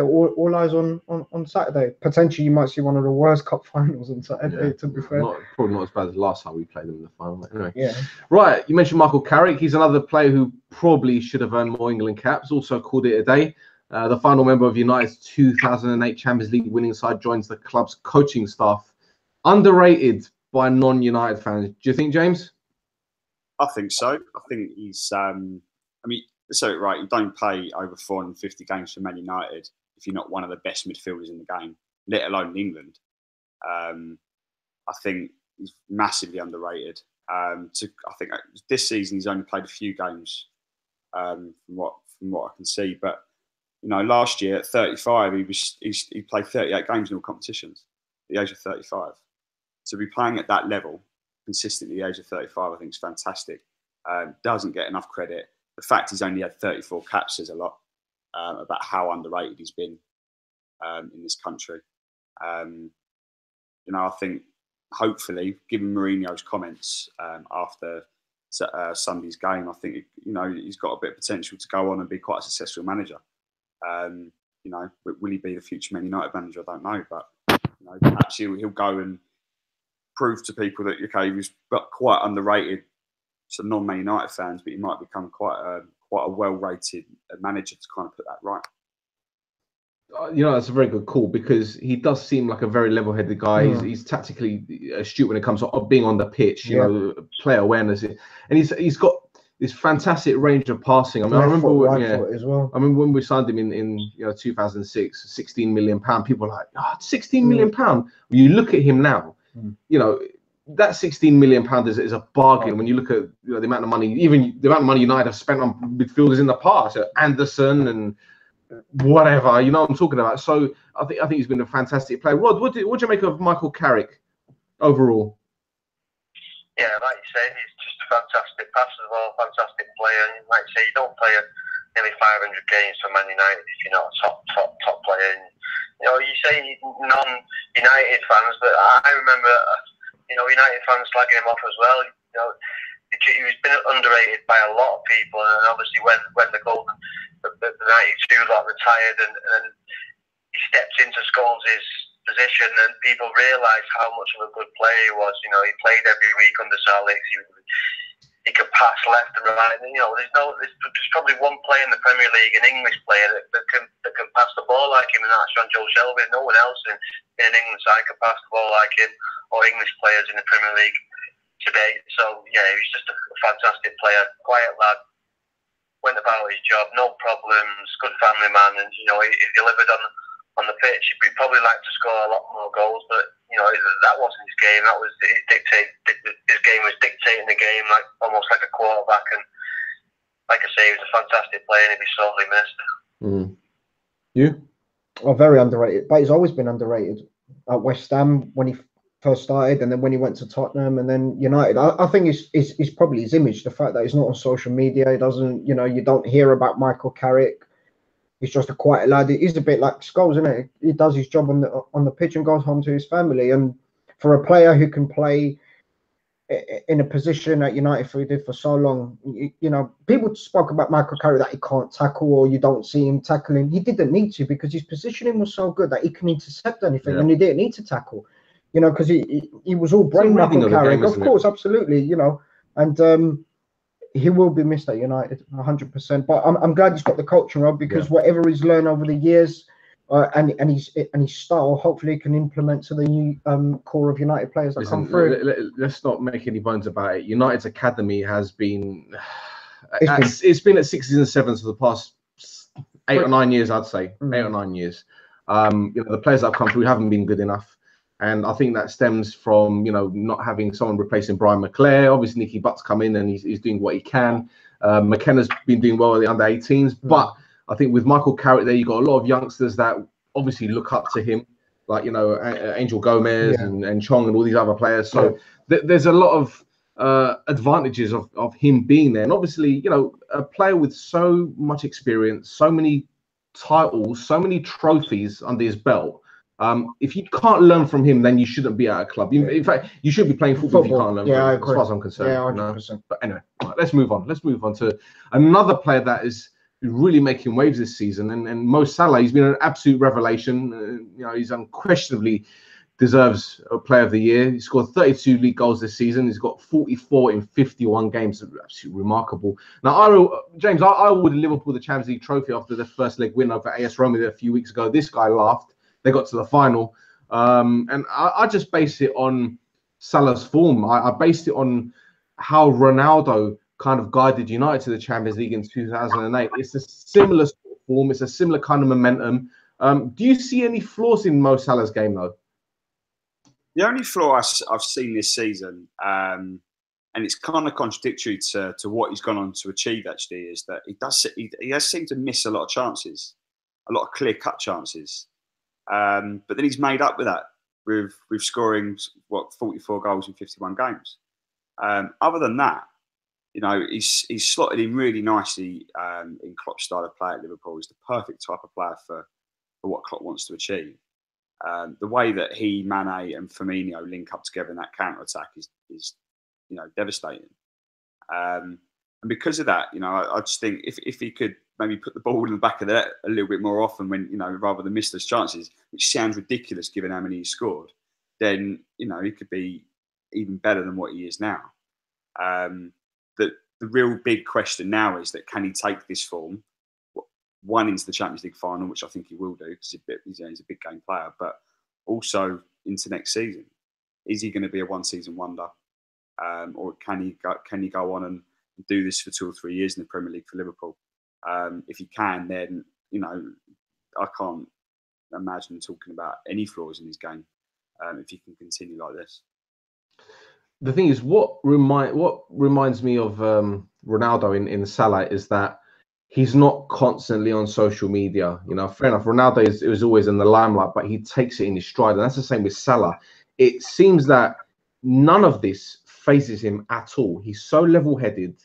all eyes on Saturday. Potentially, you might see one of the worst cup finals on Saturday, to be fair. Probably not as bad as last time we played them in the final. Anyway. Yeah. Right, you mentioned Michael Carrick. He's another player who probably should have earned more England caps. Also called it a day. The final member of United's 2008 Champions League winning side joins the club's coaching staff. Underrated by non-United fans. Do you think, James? I think so. I think he's... So right, you don't play over 450 games for Man United if you're not one of the best midfielders in the game, let alone in England. I think he's massively underrated. I think this season he's only played a few games from what I can see. But last year at 35, he played 38 games in all competitions at the age of 35. To be playing at that level consistently at the age of 35, I think is fantastic. Doesn't get enough credit. The fact he's only had 34 caps says a lot about how underrated he's been in this country. I think hopefully, given Mourinho's comments after Sunday's game, I think he's got a bit of potential to go on and be quite a successful manager. Will he be the future Man United manager? I don't know, but perhaps he'll go and prove to people that he was quite underrated to non-Man United fans, but he might become quite a well-rated manager to kind of put that right. That's a very good call, because he does seem like a very level-headed guy. He's tactically astute when it comes to being on the pitch, player awareness, and he's got this fantastic range of passing. I mean, I remember as well. I mean, when we signed him in 2006, £16 million. People are like, £16 million. When you look at him now, that £16 million is a bargain. When you look at the amount of money, even the amount of money United have spent on midfielders in the past, Anderson and whatever, what I'm talking about. So I think he's been a fantastic player. Rod, what do you make of Michael Carrick overall? Yeah, like you say, he's just a fantastic passer of all, fantastic player. And like you say, you don't play nearly 500 games for Man United if you're not a top player. And, you say non-United fans, but I remember, United fans slagging him off as well. He's been underrated by a lot of people, and obviously when the 92 lot retired and he stepped into Scholes' position, and people realised how much of a good player he was. He played every week under Sir Alex. He could pass left and right. And, there's probably one player in the Premier League, an English player that can pass the ball like him, and that's John Joe Shelby. No one else in an England side can pass the ball like him, or English players in the Premier League today. So yeah, he was just a fantastic player, quiet lad, went about his job, no problems, good family man, and he delivered on the pitch. He'd probably like to score a lot more goals, but that wasn't his game. That was his game was dictating the game, like almost like a quarterback. And like I say, he was a fantastic player, and he'd be sorely missed. You? Very underrated, but he's always been underrated. At West Ham when he first started, and then when he went to Tottenham, and then United. I think it's probably his image, the fact that he's not on social media. He doesn't, you don't hear about Michael Carrick. He's just a quiet lad. He's a bit like Scholes, isn't it? He does his job on the pitch and goes home to his family. And for a player who can play in a position at United he did for so long, people spoke about Michael Carrick that he can't tackle, or you don't see him tackling. He didn't need to, because his positioning was so good that he can intercept anything, and he didn't need to tackle. Because he was all brain knuckle Carrick, of course, absolutely, and he will be missed at United 100%. But I'm glad he's got the coaching role, because whatever he's learned over the years, and his style, hopefully he can implement to the new core of United players that come through. Let's not make any bones about it. United's academy has been it's been at 6s and 7s for the past 8 or 9 years, I'd say. 8 or 9 years. The players that have come through haven't been good enough. And I think that stems from, not having someone replacing Brian McClair. Obviously, Nicky Butt's come in and he's doing what he can. McKenna's been doing well at the under-18s. But I think with Michael Carrick there, you've got a lot of youngsters that obviously look up to him, like, Angel Gomez and Chong and all these other players. So there's a lot of advantages of him being there. And obviously, a player with so much experience, so many titles, so many trophies under his belt. If you can't learn from him, then you shouldn't be at a club. In fact, you should be playing football if you can't learn from him, as far as I'm concerned. Yeah, 100%. But anyway, right, let's move on. Let's move on to another player that is really making waves this season. And Mo Salah, he's been an absolute revelation. He's unquestionably deserves a Player of the Year. He scored 32 league goals this season. He's got 44 in 51 games. Absolutely remarkable. Now, James, I awarded Liverpool the Champions League trophy after the first leg win over AS Roma a few weeks ago. This guy laughed. They got to the final. And I just base it on Salah's form. I based it on how Ronaldo kind of guided United to the Champions League in 2008. It's a similar sort of form. It's a similar kind of momentum. Do you see any flaws in Mo Salah's game, though? The only flaw I've seen this season, and it's kind of contradictory to what he's gone on to achieve, actually, is that he has seemed to miss a lot of chances, a lot of clear-cut chances. But then he's made up with that with scoring 44 goals in 51 games. Other than that, he's slotted in really nicely in Klopp's style of play at Liverpool. He's the perfect type of player for what Klopp wants to achieve. The way that he, Mane, and Firmino link up together in that counter attack is devastating. And because of that, I just think if he could maybe put the ball in the back of the net a little bit more often, when rather than miss those chances, which sounds ridiculous given how many he scored, then he could be even better than what he is now. The real big question now is that can he take this form, one, into the Champions League final, which I think he will do because he's a big game player, but also into next season. Is he going to be a one-season wonder, or can he go on and do this for 2 or 3 years in the Premier League for Liverpool? If he can, then I can't imagine talking about any flaws in his game if he can continue like this. The thing is, what reminds me of Ronaldo in Salah is that he's not constantly on social media. Fair enough, Ronaldo is always in the limelight, but he takes it in his stride, and that's the same with Salah. It seems that none of this phases him at all. He's so level-headed.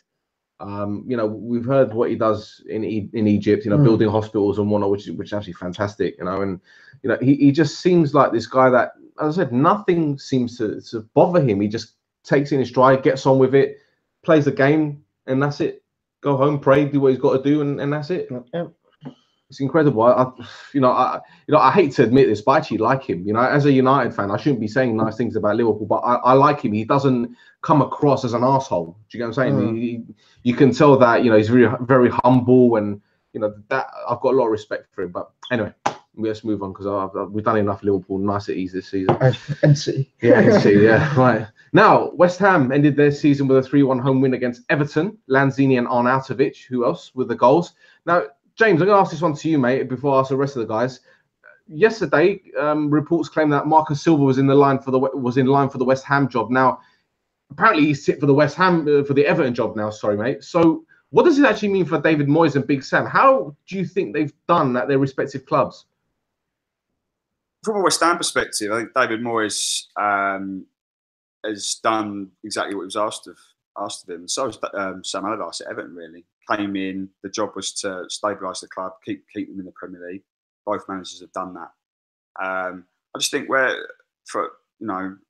We've heard what he does in Egypt, building hospitals and whatnot, which is actually fantastic, and he just seems like this guy that, as I said, nothing seems to bother him. He just takes it in his stride, gets on with it, plays the game, and that's it. Go home, pray, do what he's got to do, and that's it. Yeah. It's incredible. I hate to admit this, but I actually like him. As a United fan, I shouldn't be saying nice things about Liverpool, but I like him. He doesn't come across as an arsehole. Do you get what I'm saying? You can tell that he's very, very humble, and that I've got a lot of respect for him. But anyway, let's move on because we've done enough Liverpool niceties this season. And City. Yeah, City, yeah, right. Now, West Ham ended their season with a 3-1 home win against Everton. Lanzini and Arnautovic, who else, with the goals. Now, James, I'm going to ask this one to you, mate, before I ask the rest of the guys. Yesterday, reports claim that Marcus Silva was in line for the West Ham job. Now, apparently he's sit for the Everton job now. Sorry, mate. So, what does it actually mean for David Moyes and Big Sam? How do you think they've done at their respective clubs? From a West Ham perspective, I think David Moyes has done exactly what he was asked of him. So has Sam Allardyce at Everton, really. Came in, the job was to stabilise the club, keep them in the Premier League. Both managers have done that. I just think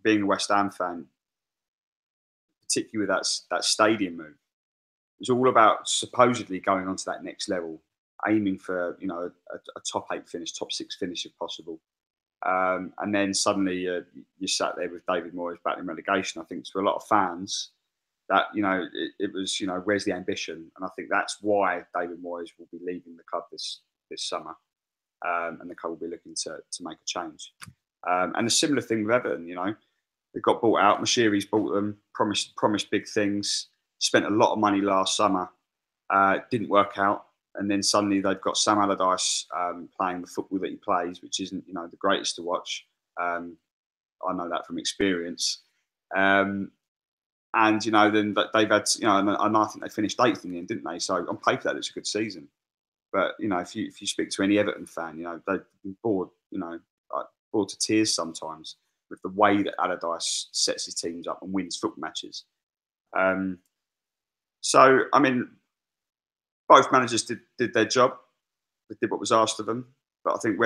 being a West Ham fan, particularly with that stadium move, it's all about supposedly going on to that next level, aiming for a top 8 finish, top 6 finish if possible. And then suddenly you sat there with David Moyes battling relegation. I think to a lot of fans that it was where's the ambition? And I think that's why David Moyes will be leaving the club this summer, and the club will be looking to make a change. And a similar thing with Everton. They got bought out. Mashiri's bought them. Promised big things. Spent a lot of money last summer. Didn't work out. And then suddenly they've got Sam Allardyce playing the football that he plays, which isn't the greatest to watch. I know that from experience. And then they've had and I think they finished 8th in the end, didn't they? So on paper that looks a good season. But if you speak to any Everton fan, they've been bored, bored to tears sometimes with the way that Allardyce sets his teams up and wins football matches. So I mean, both managers did their job. They did what was asked of them. But I think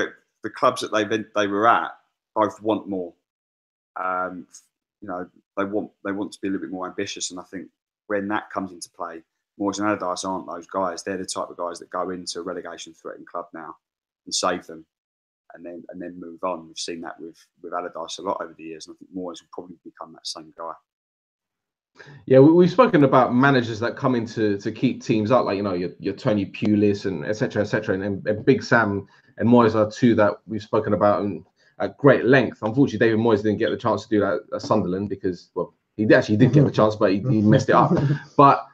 the clubs that they were at both want more. They want to be a little bit more ambitious. And I think when that comes into play, Moyes and Allardyce aren't those guys. They're the type of guys that go into a relegation-threatened club now and save them, and then move on. We've seen that with Allardyce a lot over the years, and I think Moyes will probably become that same guy. Yeah, we've spoken about managers that come in to keep teams up, like your Tony Pulis and etc. And Big Sam and Moyes are two that we've spoken about at great length. Unfortunately, David Moyes didn't get the chance to do that at Sunderland because, well, he actually did get the chance, but he messed it up. But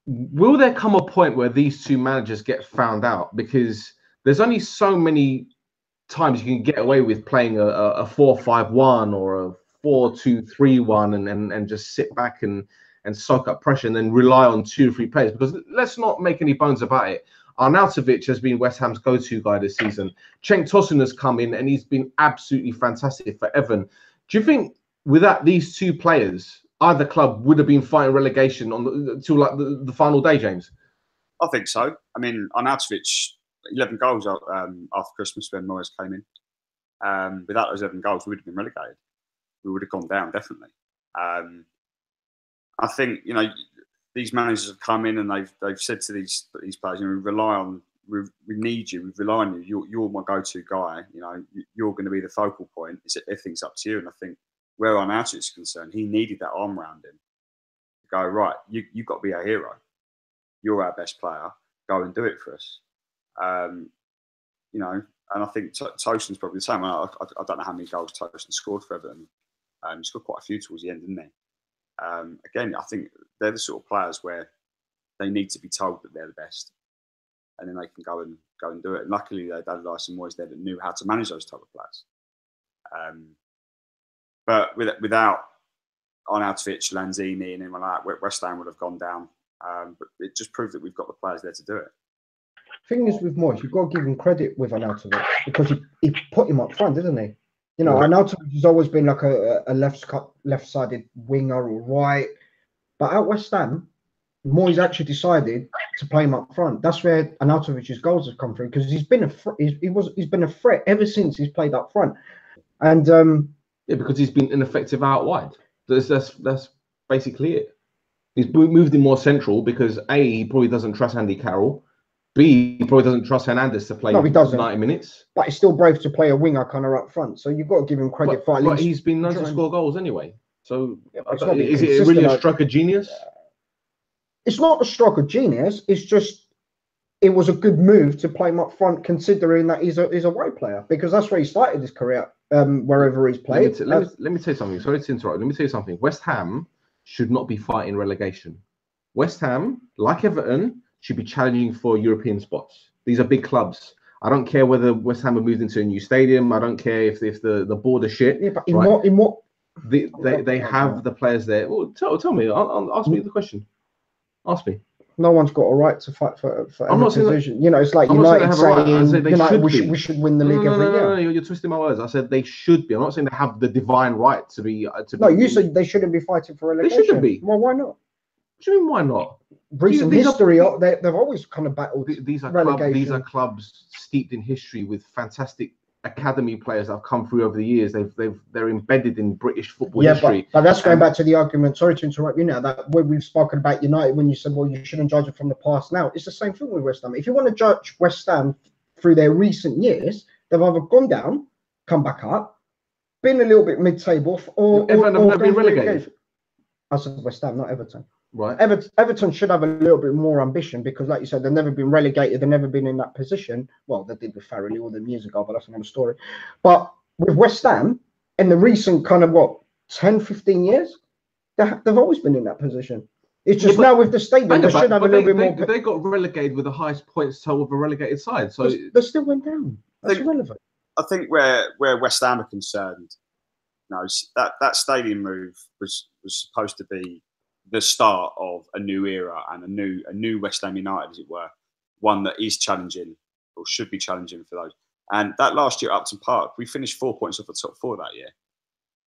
will there come a point where these two managers get found out? Because there's only so many times you can get away with playing a 4-5-1 or a 4-2-3-1 and just sit back and soak up pressure and then rely on 2 or 3 players. Because let's not make any bones about it. Arnautovic has been West Ham's go-to guy this season. Cenk Tosun has come in and he's been absolutely fantastic for Everton. Do you think without these 2 players, either club would have been fighting relegation until like the final day, James? I think so. I mean, Arnautovic, 11 goals after Christmas when Moyes came in. Without those 11 goals, we would have been relegated. We would have gone down, definitely. I think, you know, these managers have come in and they've said to these players, you know, we need you, we rely on you. You're my go-to guy. You know, you're going to be the focal point. Everything's up to you. And I think where Arnautovic is concerned, he needed that arm around him to go, right, you've got to be our hero. You're our best player. Go and do it for us. You know, and I think Tosin's probably the same. I don't know how many goals Tosin scored for Everton. He scored quite a few towards the end, didn't he? Again, I think they're the sort of players where they need to be told that they're the best, and then they can go and do it. And luckily, they had some boys there that knew how to manage those type of players. But without Arnautovic, Lanzini, and anyone like that, West Ham would have gone down. But it just proved that we've got the players there to do it. Thing is with Moyes, you've got to give him credit with Arnautovic because he put him up front, didn't he? You know, Arnautovic has always been like a left-sided winger or right, but at West Ham, Moyes actually decided to play him up front. That's where Arnautovic's goals have come from because he's been a threat ever since he's played up front, and because he's been ineffective out wide. That's basically it. He's moved him more central because A, he probably doesn't trust Andy Carroll. B, he probably doesn't trust Hernandez to play 90 minutes. But he's still brave to play a winger kind of up front. So you've got to give him credit for at least. But he's been known to score goals anyway. So is it really a stroke of genius? It's not a stroke of genius. It's just it was a good move to play him up front, considering that he's a wide player because that's where he started his career, wherever he's played. Let me tell you something. Sorry to interrupt. Let me tell you something. West Ham should not be fighting relegation. West Ham, like Everton, should be challenging for European spots. These are big clubs. I don't care whether West Ham have moved into a new stadium. I don't care if the board are shit. Yeah, but in what they have the players there. Well, tell me. Ask me the question. Ask me. No one's got a right to fight for I'm not saying position. You know, it's like United saying we should win the league every year. No, you're twisting my words. I said they should be. I'm not saying they have the divine right to be. You said they shouldn't be fighting for relegation. They shouldn't be. Well, why not? What do you mean, why not? Recent history, they've always kind of battled. These are clubs steeped in history with fantastic academy players that have come through over the years. They're embedded in British football history. But that's going back to the argument. Sorry to interrupt you now. That when we've spoken about United, when you said, well, you shouldn't judge it from the past. Now it's the same thing with West Ham. If you want to judge West Ham through their recent years, they've either gone down, come back up, been a little bit mid-table, or Everton have been relegated. I said West Ham, not Everton. Right. Everton should have a little bit more ambition because, like you said, they've never been relegated. They've never been in that position. Well, they did with Farrelly all them years ago, but that's another story. But with West Ham, in the recent kind of 10, 15 years, they've always been in that position. It's just now with the stadium, they should have a little bit more. They got relegated with the highest points total of a relegated side, so they still went down. That's irrelevant. I think where West Ham are concerned, that stadium move was supposed to be the start of a new era and a new West Ham United, as it were, one that is challenging or should be challenging for those. And that last year at Upton Park, we finished 4 points off the top 4 that year.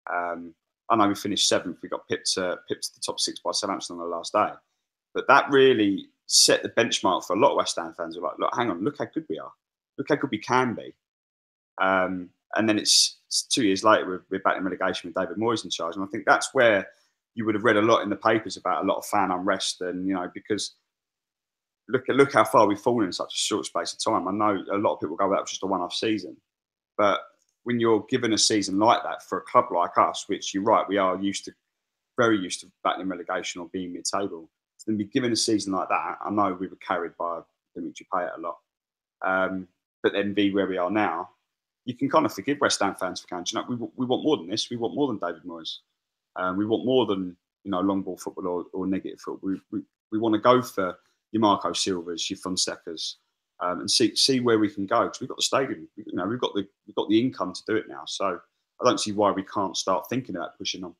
I know we finished 7th. We got pipped to the top 6 by Southampton on the last day. But that really set the benchmark for a lot of West Ham fans. Who were like, look, hang on, look how good we are. Look how good we can be. And then it's 2 years later, we're back in relegation with David Moyes in charge. And I think that's where you would have read a lot in the papers about a lot of fan unrest, and because look how far we've fallen in such a short space of time. I know a lot of people go, that was just a one-off season, but when you're given a season like that for a club like us, which you're right, we are very used to battling relegation or being mid-table, to then be given a season like that, I know we were carried by Dimitri Payet a lot, but then be where we are now, you can kind of forgive West Ham fans for going, we want more than this. We want more than David Moyes. We want more than long ball football or negative football. We want to go for your Marco Silvas, your Fonsecas, and see where we can go because we've got the stadium. We've got the income to do it now. So I don't see why we can't start thinking about pushing on.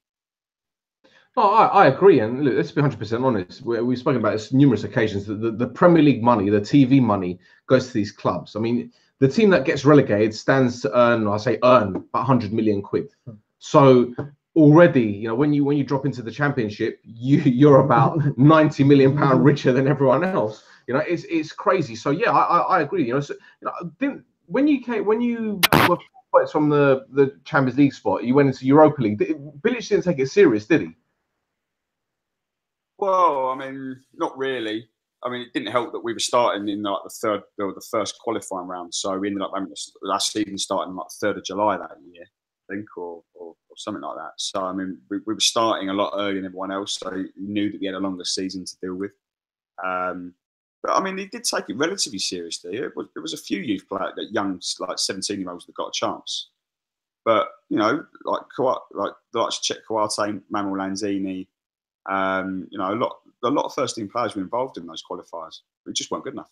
Oh, I agree, and look, let's be 100% honest. We've spoken about this numerous occasions. The Premier League money, the TV money, goes to these clubs. I mean, the team that gets relegated stands to earn about 100 million quid. So already, when you drop into the Championship, you're about 90 million pound richer than everyone else. It's crazy. So yeah, I agree. When you were points from the Champions League spot. You went into Europa League. Bilic didn't take it serious, did he? Well, I mean, not really. I mean, it didn't help that we were starting in like the first qualifying round. So we ended up having last season starting like 3rd of July that year, I think, or something like that. So, I mean, we were starting a lot earlier than everyone else. So he knew that we had a longer season to deal with. But I mean, he did take it relatively seriously. There was a few youth players, young, like 17-year-olds, that got a chance. But you know, like the likes of Chet Kouyaté, Manuel Lanzini, you know, a lot of first team players were involved in those qualifiers. We just weren't good enough.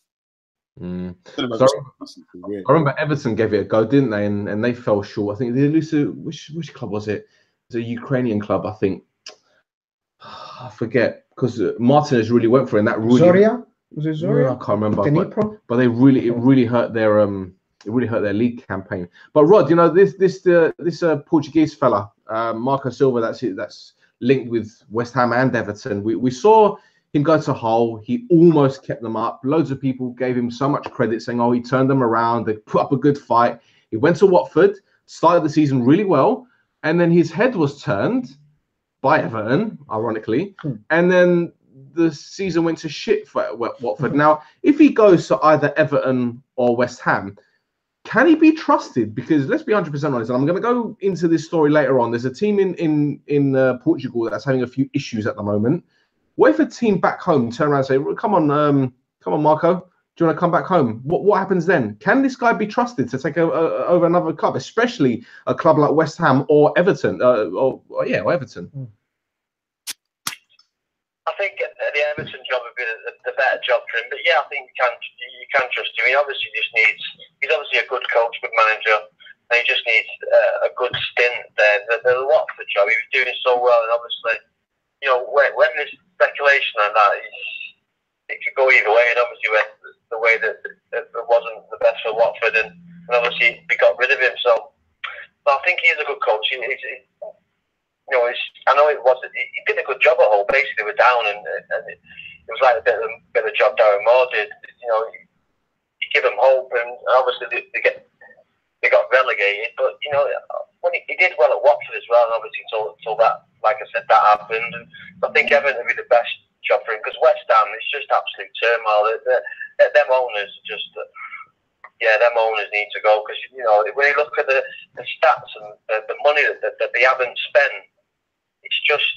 So I remember Everton gave it a go, didn't they? And they fell short. I think they lose to which club was it? It was a Ukrainian club, I think. I forget, because Martinez really went for it. And that really Zoria? Was it Zoria? I can't remember. But it really hurt their league campaign. But Rod, you know, this Portuguese fella, Marco Silva, that's linked with West Ham and Everton. We saw him go to Hull. He almost kept them up. Loads of people gave him so much credit, saying, "Oh, he turned them around. They put up a good fight." He went to Watford, started the season really well, and then his head was turned by Everton, ironically, and then the season went to shit for Watford. Now, if he goes to either Everton or West Ham, can he be trusted? Because let's be 100% honest, and I'm going to go into this story later on. There's a team in Portugal that's having a few issues at the moment. What if a team back home turn around and say, "Come on, Marco, do you want to come back home?" What happens then? Can this guy be trusted to take over another club, especially a club like West Ham or Everton? Or Everton. I think the Everton job would be the better job for him. But yeah, I think you can trust him. He obviously he's obviously a good coach, good manager, and he just needs a good stint there. The Watford job, he was doing so well, and obviously, you know, when there's speculation on that, it could go either way. And obviously, went the way that it wasn't the best for Watford, and obviously they got rid of him. So I think he is a good coach. You know, I know it was. He did a good job at Hull. Basically, they were down, and it was like a bit of a job Darren Moore did. You know, you give them hope, and obviously they got relegated. But you know, when he did well at Watford as well, and obviously until that, like I said, that happened. And I think Everton would be the best job for him, because West Ham, it's just absolute turmoil. Them owners just. Them owners need to go, because you know, when you look at the stats and the money that they haven't spent. It's just,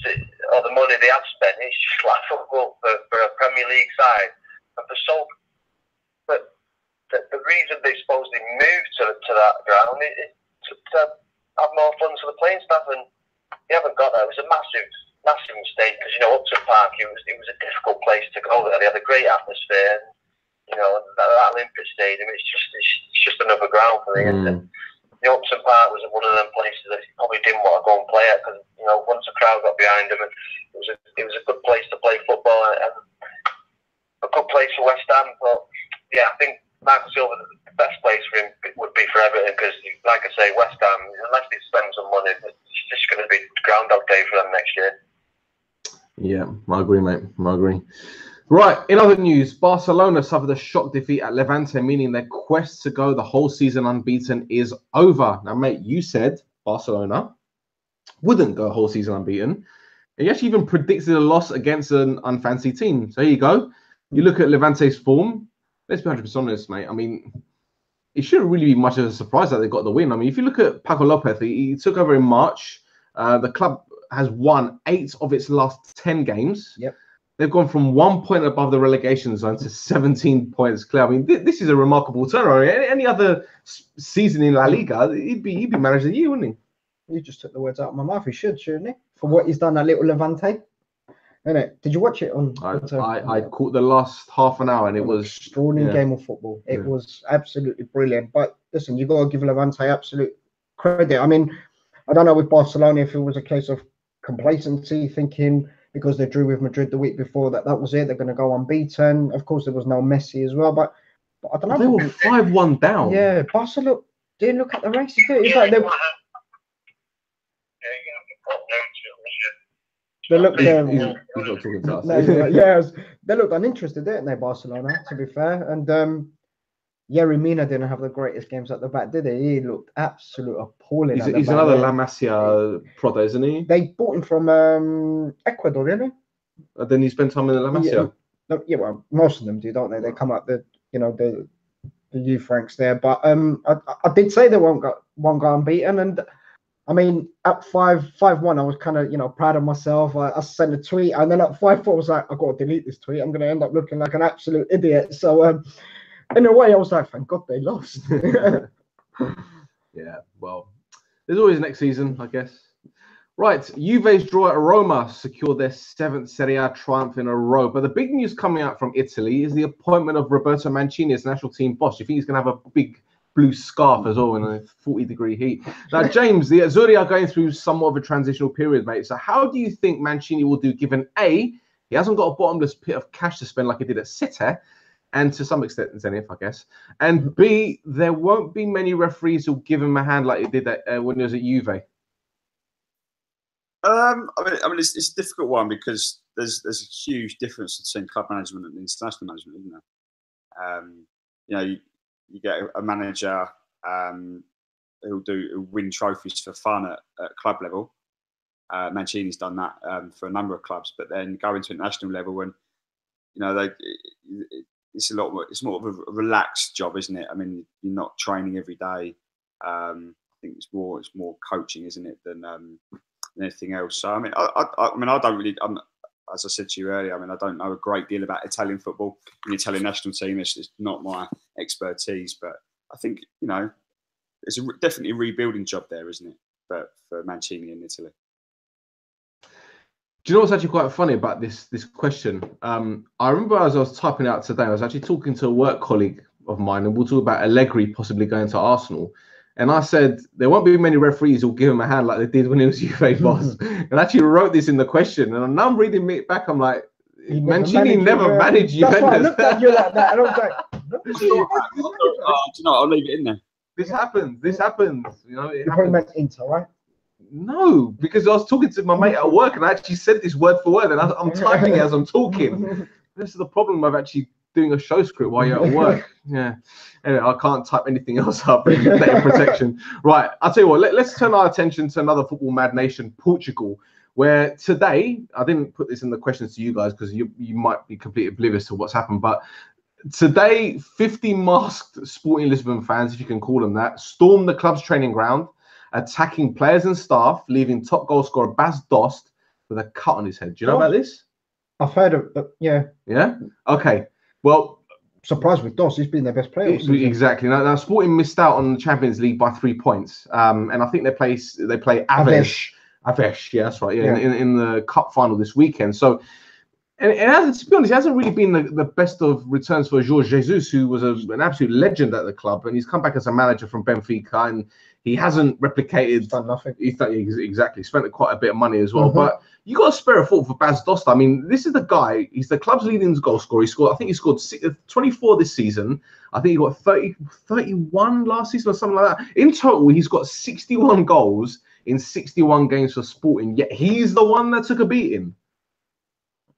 or the money they have spent, it's just laughable for a Premier League side. But the reason they supposedly moved to that ground is to have more funds for the playing staff, and they haven't got that. It was a massive mistake, because you know, Upton Park, it was a difficult place to go there. They had a great atmosphere, and you know, that Olympic Stadium, it's just another ground for me. And Upton Park was one of them places that he probably didn't want to go and play at, because you know, once the crowd got behind him, and it was a good place to play football, and a good place for West Ham. But yeah, I think Marco Silva, the best place for him would be for Everton, because like I say, West Ham, unless they spend some money, it's just going to be Groundhog Day for them next year. Yeah, I agree, mate. I agree. Right, in other news, Barcelona suffered a shock defeat at Levante, meaning their quest to go the whole season unbeaten is over. Now, mate, you said Barcelona wouldn't go a whole season unbeaten. And you actually even predicted a loss against an unfancy team. So here you go. You look at Levante's form. Let's be 100% honest, mate. I mean, it shouldn't really be much of a surprise that they got the win. I mean, if you look at Paco Lopez, he took over in March. The club has won 8 of its last 10 games. Yep. They've gone from 1 point above the relegation zone to 17 points clear. I mean, this is a remarkable turnaround. Any other season in La Liga, he'd be manager of the year, wouldn't he? You just took the words out of my mouth. He shouldn't he? For what he's done at Little Levante. Innit? Did you watch it on? I caught the last half an hour, and it was extraordinary game of football. It was absolutely brilliant. But listen, you got to give Levante absolute credit. I mean, I don't know with Barcelona if it was a case of complacency, thinking because they drew with Madrid the week before that was it. They're going to go unbeaten. Of course, there was no Messi as well, but I don't know. They were 5-1 down. Yeah, Barcelona didn't look at the race. It's like they looked. He's not talking to us. They looked uninterested, didn't they, Barcelona? To be fair, and Yerry Mina didn't have the greatest games at the back, did he? He looked absolutely appalling. He's another La Masia product, isn't he? They bought him from Ecuador, didn't they? And then he spent time in La Masia. Yeah, well, most of them do, don't they? They come up the youth ranks there. But I did say they won't go unbeaten, and I mean at 5-1, I was kind of proud of myself. I sent a tweet, and then at 5-4, I was like, I've got to delete this tweet. I'm going to end up looking like an absolute idiot. So in a way, I was like, thank God they lost. Yeah, well, there's always next season, I guess. Right, Juve's draw at Roma secured their 7th Serie A triumph in a row. But the big news coming out from Italy is the appointment of Roberto Mancini as national team boss. Do you think he's going to have a big blue scarf as well in a 40-degree heat? Now, James, the Azzurri are going through somewhat of a transitional period, mate. So how do you think Mancini will do, given A, he hasn't got a bottomless pit of cash to spend like he did at City, and to some extent Zenit, I guess, and B, there won't be many referees who'll give him a hand like he did when he was at Juve? I mean, it's a difficult one because there's a huge difference between club management and international management, isn't there? You get a manager who'll win trophies for fun at club level. Mancini's done that for a number of clubs, but then go into international level and it's more of a relaxed job, isn't it? I mean, you're not training every day. I think it's more coaching, isn't it, than anything else. So I mean, I don't really. As I said to you earlier, I mean, I don't know a great deal about Italian football. The Italian national team is not my expertise, but I think it's definitely a rebuilding job there, isn't it, for Mancini in Italy. Do you know what's actually quite funny about this question? I remember as I was typing out today, I was actually talking to a work colleague of mine, and we'll talk about Allegri possibly going to Arsenal. And I said, there won't be many referees who'll give him a hand like they did when he was Juve boss. And I actually wrote this in the question. And now I'm reading it back, I'm like, Mancini never managed Juventus. That's why I looked at you like that. And I was like, I'll leave it in there. This happens. It probably meant Inter, right? No, because I was talking to my mate at work and I actually said this word for word and I'm typing as I'm talking. This is the problem of actually doing a show script while you're at work. Yeah. Anyway, I can't type anything else up. Data protection. Right. I'll tell you what, let's turn our attention to another football mad nation, Portugal, where today, I didn't put this in the questions to you guys because you might be completely oblivious to what's happened, but today, 50 masked Sporting Lisbon fans, if you can call them that, stormed the club's training ground, attacking players and staff, leaving top goal scorer Bas Dost with a cut on his head. Do you know about this? I've heard of it, yeah. Yeah? Okay. Well, surprised with Dost. He's been their best player. Exactly. Now, Sporting missed out on the Champions League by 3 points. And I think they play Aves. Yeah, that's right. Yeah. In the cup final this weekend. So, and to be honest, it hasn't really been the best of returns for Jorge Jesus, who was an absolute legend at the club, and he's come back as a manager from Benfica, and he hasn't replicated. He's done nothing. Exactly. Spent quite a bit of money as well. Mm-hmm. But you got to spare a thought for Bas Dost. I mean, this is the guy. He's the club's leading goal scorer. I think he scored 24 this season. I think he got 31 last season or something like that. In total, he's got 61 goals in 61 games for Sporting. Yet he's the one that took a beating.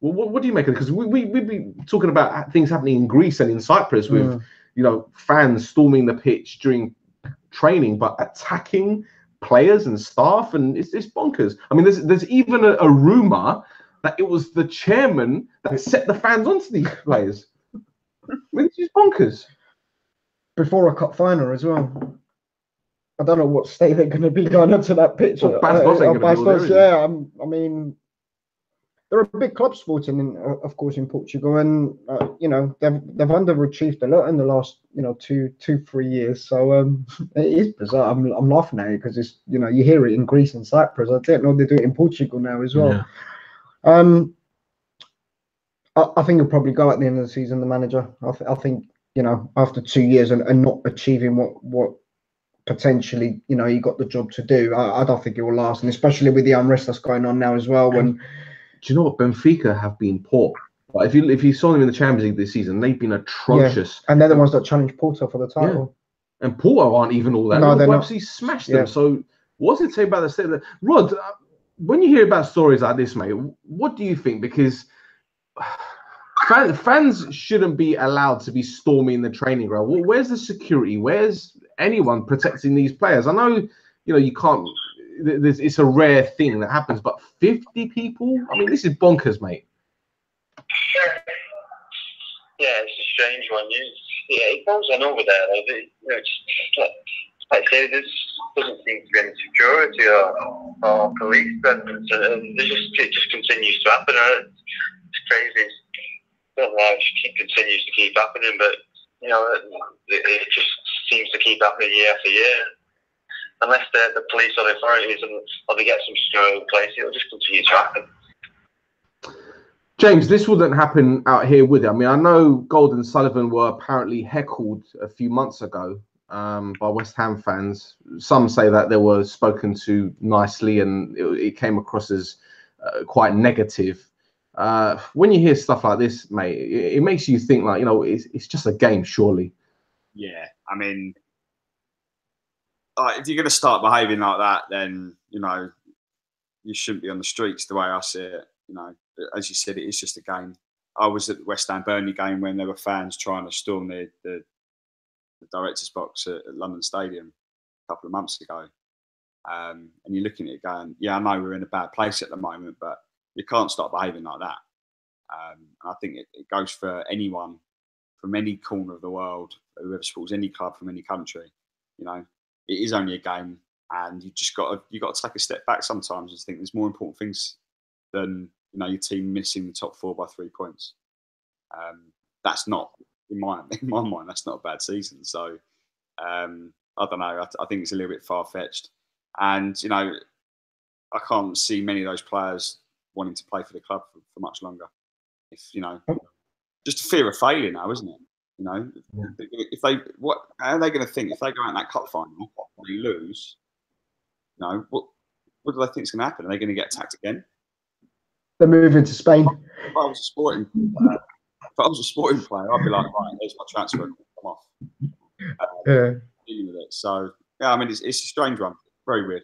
Well, what do you make of it? Because we've been talking about things happening in Greece and in Cyprus with, fans storming the pitch during training, but attacking players and staff, and it's bonkers. I mean, there's even a rumor that it was the chairman that set the fans onto these players. I mean, it's just bonkers. Before a cup final as well. I don't know what state they're going to be going up to that pitch. Well, I mean, they're a big club, Sporting, of course, in Portugal, and they've underachieved a lot in the last 2-3 years. So it is bizarre. I'm laughing at it because it's you hear it in Greece and Cyprus. I don't know they do it in Portugal now as well. Yeah. I think he'll probably go at the end of the season. The manager, I think after 2 years and not achieving what potentially he got the job to do, I don't think it will last, and especially with the unrest that's going on now as well. When do you know what? Benfica have been poor. But if you saw them in the Champions League this season, they've been atrocious. Yeah. And they're the ones that challenged Porto for the title. Yeah. And Porto aren't even all that. No, they're not. Absolutely smashed them. So what's it say about the state of Rod, when you hear about stories like this, mate, what do you think? Because Fans shouldn't be allowed to be storming the training ground. Well, where's the security? Where's anyone protecting these players? I know, you can't. It's a rare thing that happens, but 50 people? I mean, this is bonkers, mate. Yeah, it's a strange one. It goes on over there. Like I say, there doesn't seem to be any security or police presence. It just continues to happen. It's crazy. I don't know, it continues to keep happening, but it just seems to keep happening year after year. Unless the police or the authorities or they get some security in place, it'll just continue to happen. James, this wouldn't happen out here, would it? I mean, I know Gold and Sullivan were apparently heckled a few months ago by West Ham fans. Some say that they were spoken to nicely and it came across as quite negative. When you hear stuff like this, mate, it makes you think like, it's just a game, surely. Yeah, I mean, if you're going to start behaving like that, then, you shouldn't be on the streets the way I see it. As you said, it is just a game. I was at the West Ham Burnley game when there were fans trying to storm the director's box at London Stadium a couple of months ago. And you're looking at it going, yeah, I know we're in a bad place at the moment, but you can't start behaving like that. I think it goes for anyone from any corner of the world, whoever supports any club from any country. It is only a game, and you got to take a step back sometimes and think there's more important things than your team missing the top 4 by 3 points. That's not in my mind. That's not a bad season. So I don't know. I think it's a little bit far fetched, and I can't see many of those players wanting to play for the club for much longer. If just a fear of failure now, isn't it? If how are they going to think if they go out in that cup final and they lose? What do they think is going to happen? Are they going to get attacked again? They're moving to Spain. If I was a sporting player, I'd be like, right, there's my transfer. Come off. Dealing with it. So yeah, I mean, it's a strange one. Very weird.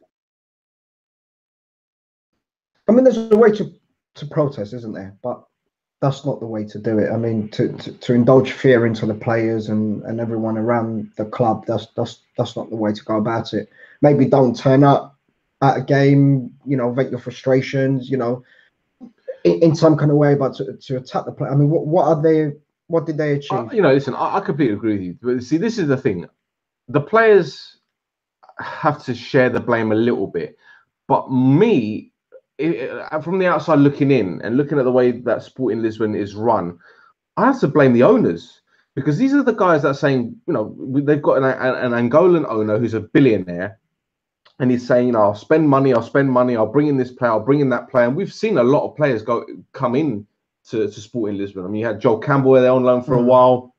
I mean, there's a way to protest, isn't there? But that's not the way to do it. I mean, to indulge fear into the players and everyone around the club, that's not the way to go about it. Maybe don't turn up at a game, vent your frustrations, in some kind of way, but to attack the player. I mean, what did they achieve? Listen, I completely agree with you. But see, this is the thing. The players have to share the blame a little bit. But me, from the outside looking in and looking at the way that Sporting Lisbon is run, I have to blame the owners, because these are the guys that are saying, they've got an Angolan owner who's a billionaire, and he's saying, I'll spend money, I'll bring in this player, I'll bring in that player. And we've seen a lot of players come in to Sporting Lisbon. I mean, you had Joel Campbell there on loan for a while.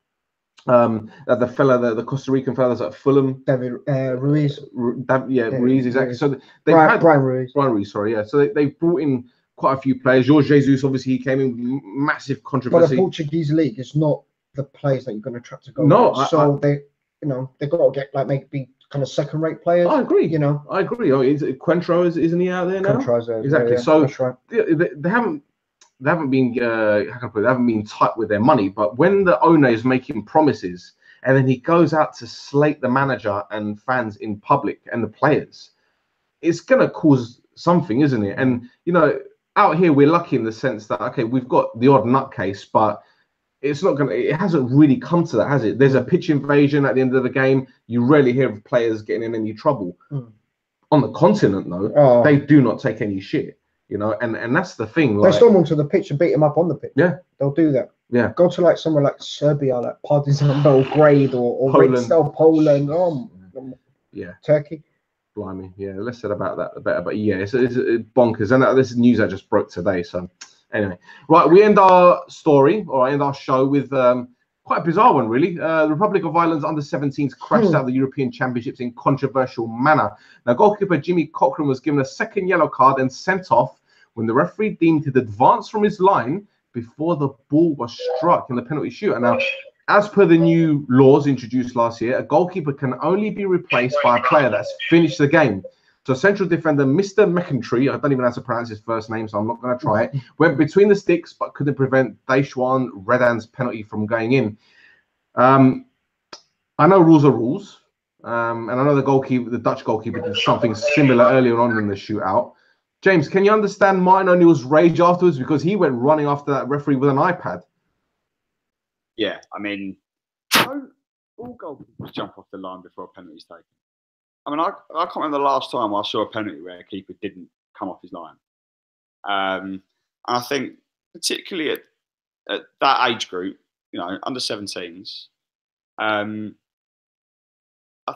The fella, the Costa Rican fella that's at Fulham. David Ruiz. Ruiz, exactly. So they've had Brian Ruiz, sorry, yeah. So they've brought in quite a few players. Jorge Jesus, obviously, he came in, massive controversy. But the Portuguese league is not the players that you're going to try to go with. So they've got to get maybe kind of second-rate players. I agree. I agree. Coentrão isn't he out there now? Coentrão's there. Exactly. Yeah, so that's right. They haven't been they haven't been tight with their money. But when the owner is making promises and then he goes out to slate the manager and fans in public and the players, it's gonna cause something, isn't it? And out here we're lucky in the sense that we've got the odd nutcase, but it hasn't really come to that, has it? There's a pitch invasion at the end of the game. You rarely hear of players getting in any trouble. On the continent, though, they do not take any shit, and that's the thing. They storm onto the pitch and beat him up on the pitch. Yeah. They'll do that. Yeah. Go to somewhere like Serbia, like Partizan Belgrade or Red Stel Poland. Yeah. Turkey. Blimey. Yeah, less said about that, the better. But yeah, it's bonkers. And this is news I just broke today, so... Anyway, right, we end our story, or I end our show with quite a bizarre one, really. The Republic of Ireland's under-17s crashed out the European Championships in controversial manner. Now, goalkeeper Jimmy Cochran was given a second yellow card and sent off when the referee deemed he'd advanced from his line before the ball was struck in the penalty shootout. Now, as per the new laws introduced last year, a goalkeeper can only be replaced by a player that's finished the game. So central defender Mr. McIntyre, I don't even know how to pronounce his first name, so I'm not going to try it, went between the sticks but couldn't prevent Daishwan Redan's penalty from going in. I know rules are rules, and I know the Dutch goalkeeper did something similar earlier on in the shootout. James, can you understand Martin O'Neill's rage afterwards, because he went running after that referee with an iPad? Yeah, I mean, all goalkeepers jump off the line before a penalty is taken. I mean, I can't remember the last time I saw a penalty where a keeper didn't come off his line. And I think, particularly at that age group, under 17s, I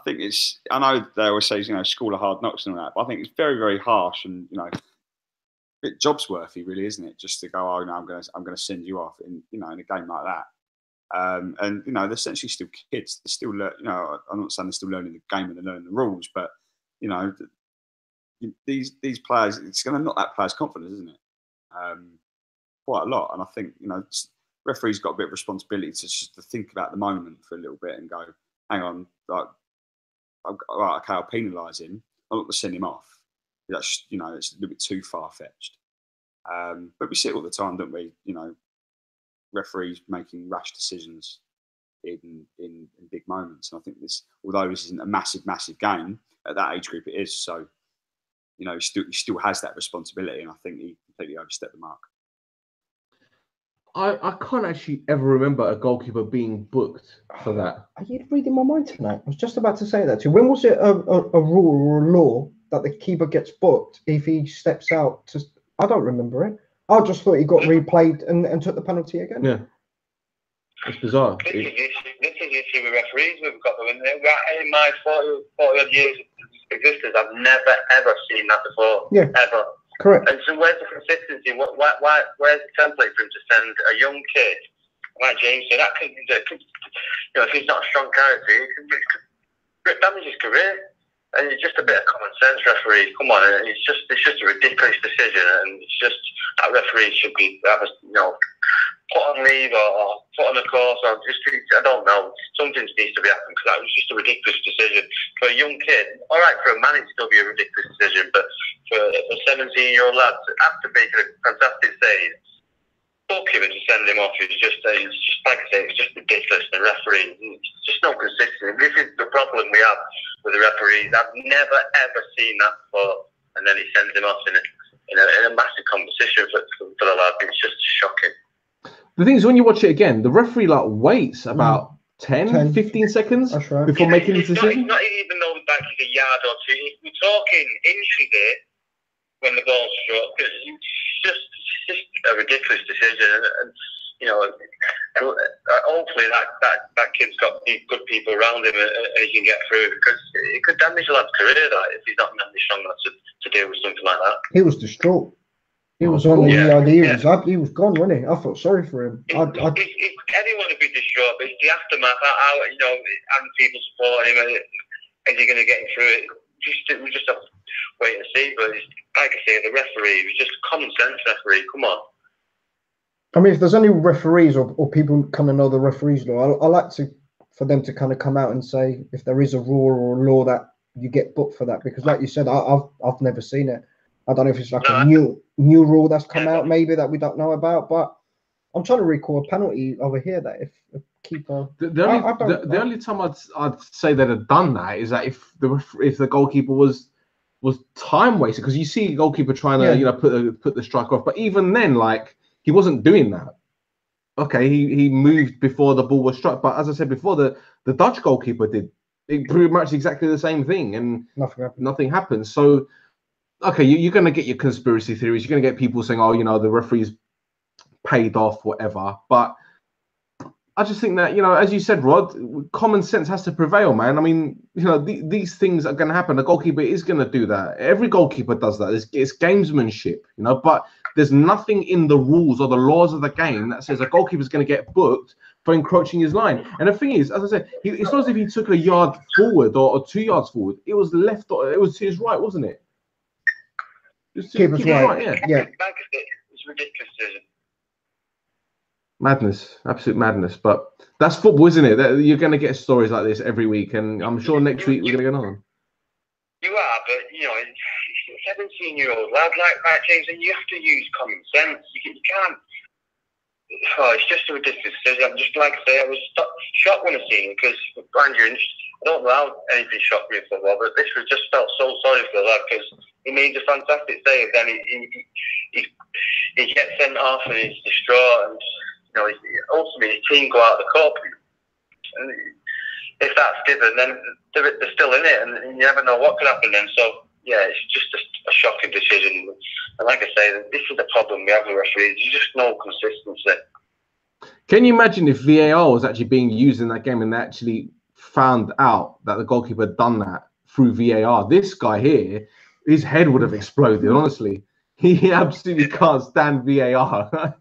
think I know they always say, school of hard knocks and all that, but I think it's very, very harsh and, a bit jobsworthy, really, isn't it? Just to go, oh, no, I'm going to send you off in a game like that. And they're essentially still kids. They're still, I'm not saying they're still learning the game and they're learning the rules, but these players, it's going to knock that player's confidence, isn't it? Quite a lot. And I think referees got a bit of responsibility to think about the moment for a little bit and go, hang on, like, okay, I'll penalise him. I'm not going to send him off. That's it's a little bit too far fetched. But we see it all the time, don't we? Referees making rash decisions in big moments. And I think although this isn't a massive game, at that age group it is. So, he still has that responsibility, and I think he completely overstepped the mark. I can't actually ever remember a goalkeeper being booked for that. Are you reading my mind tonight? I was just about to say that to you. When was it a rule or a law that the keeper gets booked if he steps out? I don't remember it. I just thought he got replayed and took the penalty again. Yeah. It's bizarre. This is the issue with referees. We've got them in there. In my 40 odd years of existence, I've never, ever seen that before. Yeah. Ever. Correct. And so where's the consistency? Where's the template for him to send a young kid, like James said, that could if he's not a strong character, it could damage his career. And it's just a bit of common sense, referee. Come on, it's just a ridiculous decision, and it's just that referee should be put on leave or put on a course, or just, I don't know, something needs to be happening, because that was just a ridiculous decision for a young kid. All right, for a man it'd still be a ridiculous decision, but for a 17-year-old lad, after making a fantastic save, book him and to send him off is just like I say, it's just ridiculous. The referee, it's just no consistency. This is the problem we have with the referees. I've never ever seen that before, and then he sends him off in a massive competition for the lad. It's just shocking. The thing is, when you watch it again, the referee waits about 10, 15 seconons before making his decision. It's not even though back is a yard or two. We're talking inches here when the ball's struck. It's just a ridiculous decision, and hopefully that kid's got good people around him and he can get through, because it could damage a lad's career if he's not mentally strong enough to deal with something like that. He was distraught. He was on the EID. He was gone, wasn't he? I felt sorry for him. Anyone would be distraught, but it's the aftermath. Having people supporting him, is he going to get through it? We just have to wait and see. But like I say, the referee was just a common sense referee. Come on. I mean, if there's any referees or people kind of know the referees law, I like for them to kind of come out and say if there is a rule or a law that you get booked for that, because like you said, I've never seen it. I don't know if it's like a new rule that's come out maybe that we don't know about, but I'm trying to recall a penalty over here that if a keeper. The only time I'd say that had done that is that if the goalkeeper was time wasted, because you see a goalkeeper trying to put the striker off, but even then he wasn't doing that. Okay, he moved before the ball was struck, but as I said before, the Dutch goalkeeper did pretty much exactly the same thing, and nothing happened. So. Okay, you're going to get your conspiracy theories. You're going to get people saying, oh, the referee's paid off, whatever. But I just think that, as you said, Rod, common sense has to prevail, man. I mean, these things are going to happen. A goalkeeper is going to do that. Every goalkeeper does that. It's gamesmanship, but there's nothing in the rules or the laws of the game that says a goalkeeper's going to get booked for encroaching his line. And the thing is, as I said, it's not as if he took a yard forward or 2 yards forward. It was left, it was to his right, wasn't it? Keeper's right. Yeah. It's a ridiculous decision. Madness, absolute madness. But that's football, isn't it? You're going to get stories like this every week, and I'm sure next week we're going to go on. You are, but you know, it's 17-year-old lad like James, and you have to use common sense. You can't. Oh, it's just a ridiculous decision. I'm just like I say, I was shocked when I seen it because, mind you, I don't know how anything shocked me for Rob, but this was just felt so sorry for the lad because he made a fantastic save. Then he gets sent off and he's distraught, and you know, ultimately his team go out of the cup. And if that's given, then they're still in it, and you never know what could happen then. So yeah, it's just a shocking decision. And like I say, this is the problem we have with referees. There's just no consistency. Can you imagine if VAR was actually being used in that game and they actually found out that the goalkeeper had done that through VAR? This guy here, his head would have exploded, honestly. He absolutely can't stand VAR.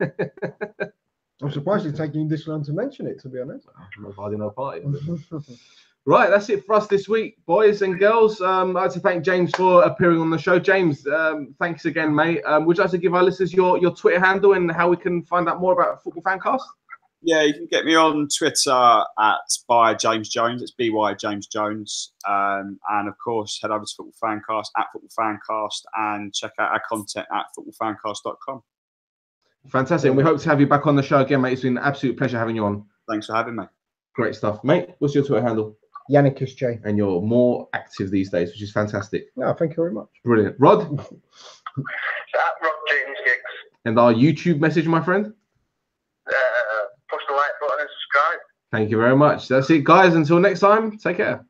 I'm surprised it's taking you this long to mention it, to be honest. Nobody, no party. Right, that's it for us this week, boys and girls. I'd like to thank James for appearing on the show. James, thanks again, mate. Would you like to give our listeners your Twitter handle and how we can find out more about Football Fancast? Yeah, you can get me on Twitter at by James Jones. It's BY James Jones. And of course, head over to Football Fancast at Football Fancast and check out our content at footballfancast.com. Fantastic. And we hope to have you back on the show again, mate. It's been an absolute pleasure having you on. Thanks for having me. Great stuff, mate. What's your Twitter handle? Yiannakis J. And you're more active these days, which is fantastic. No, thank you very much. Brilliant. Rod? At Rod James Giggs. And our YouTube message, my friend? Push the like button and subscribe. Thank you very much. That's it, guys. Until next time, take care.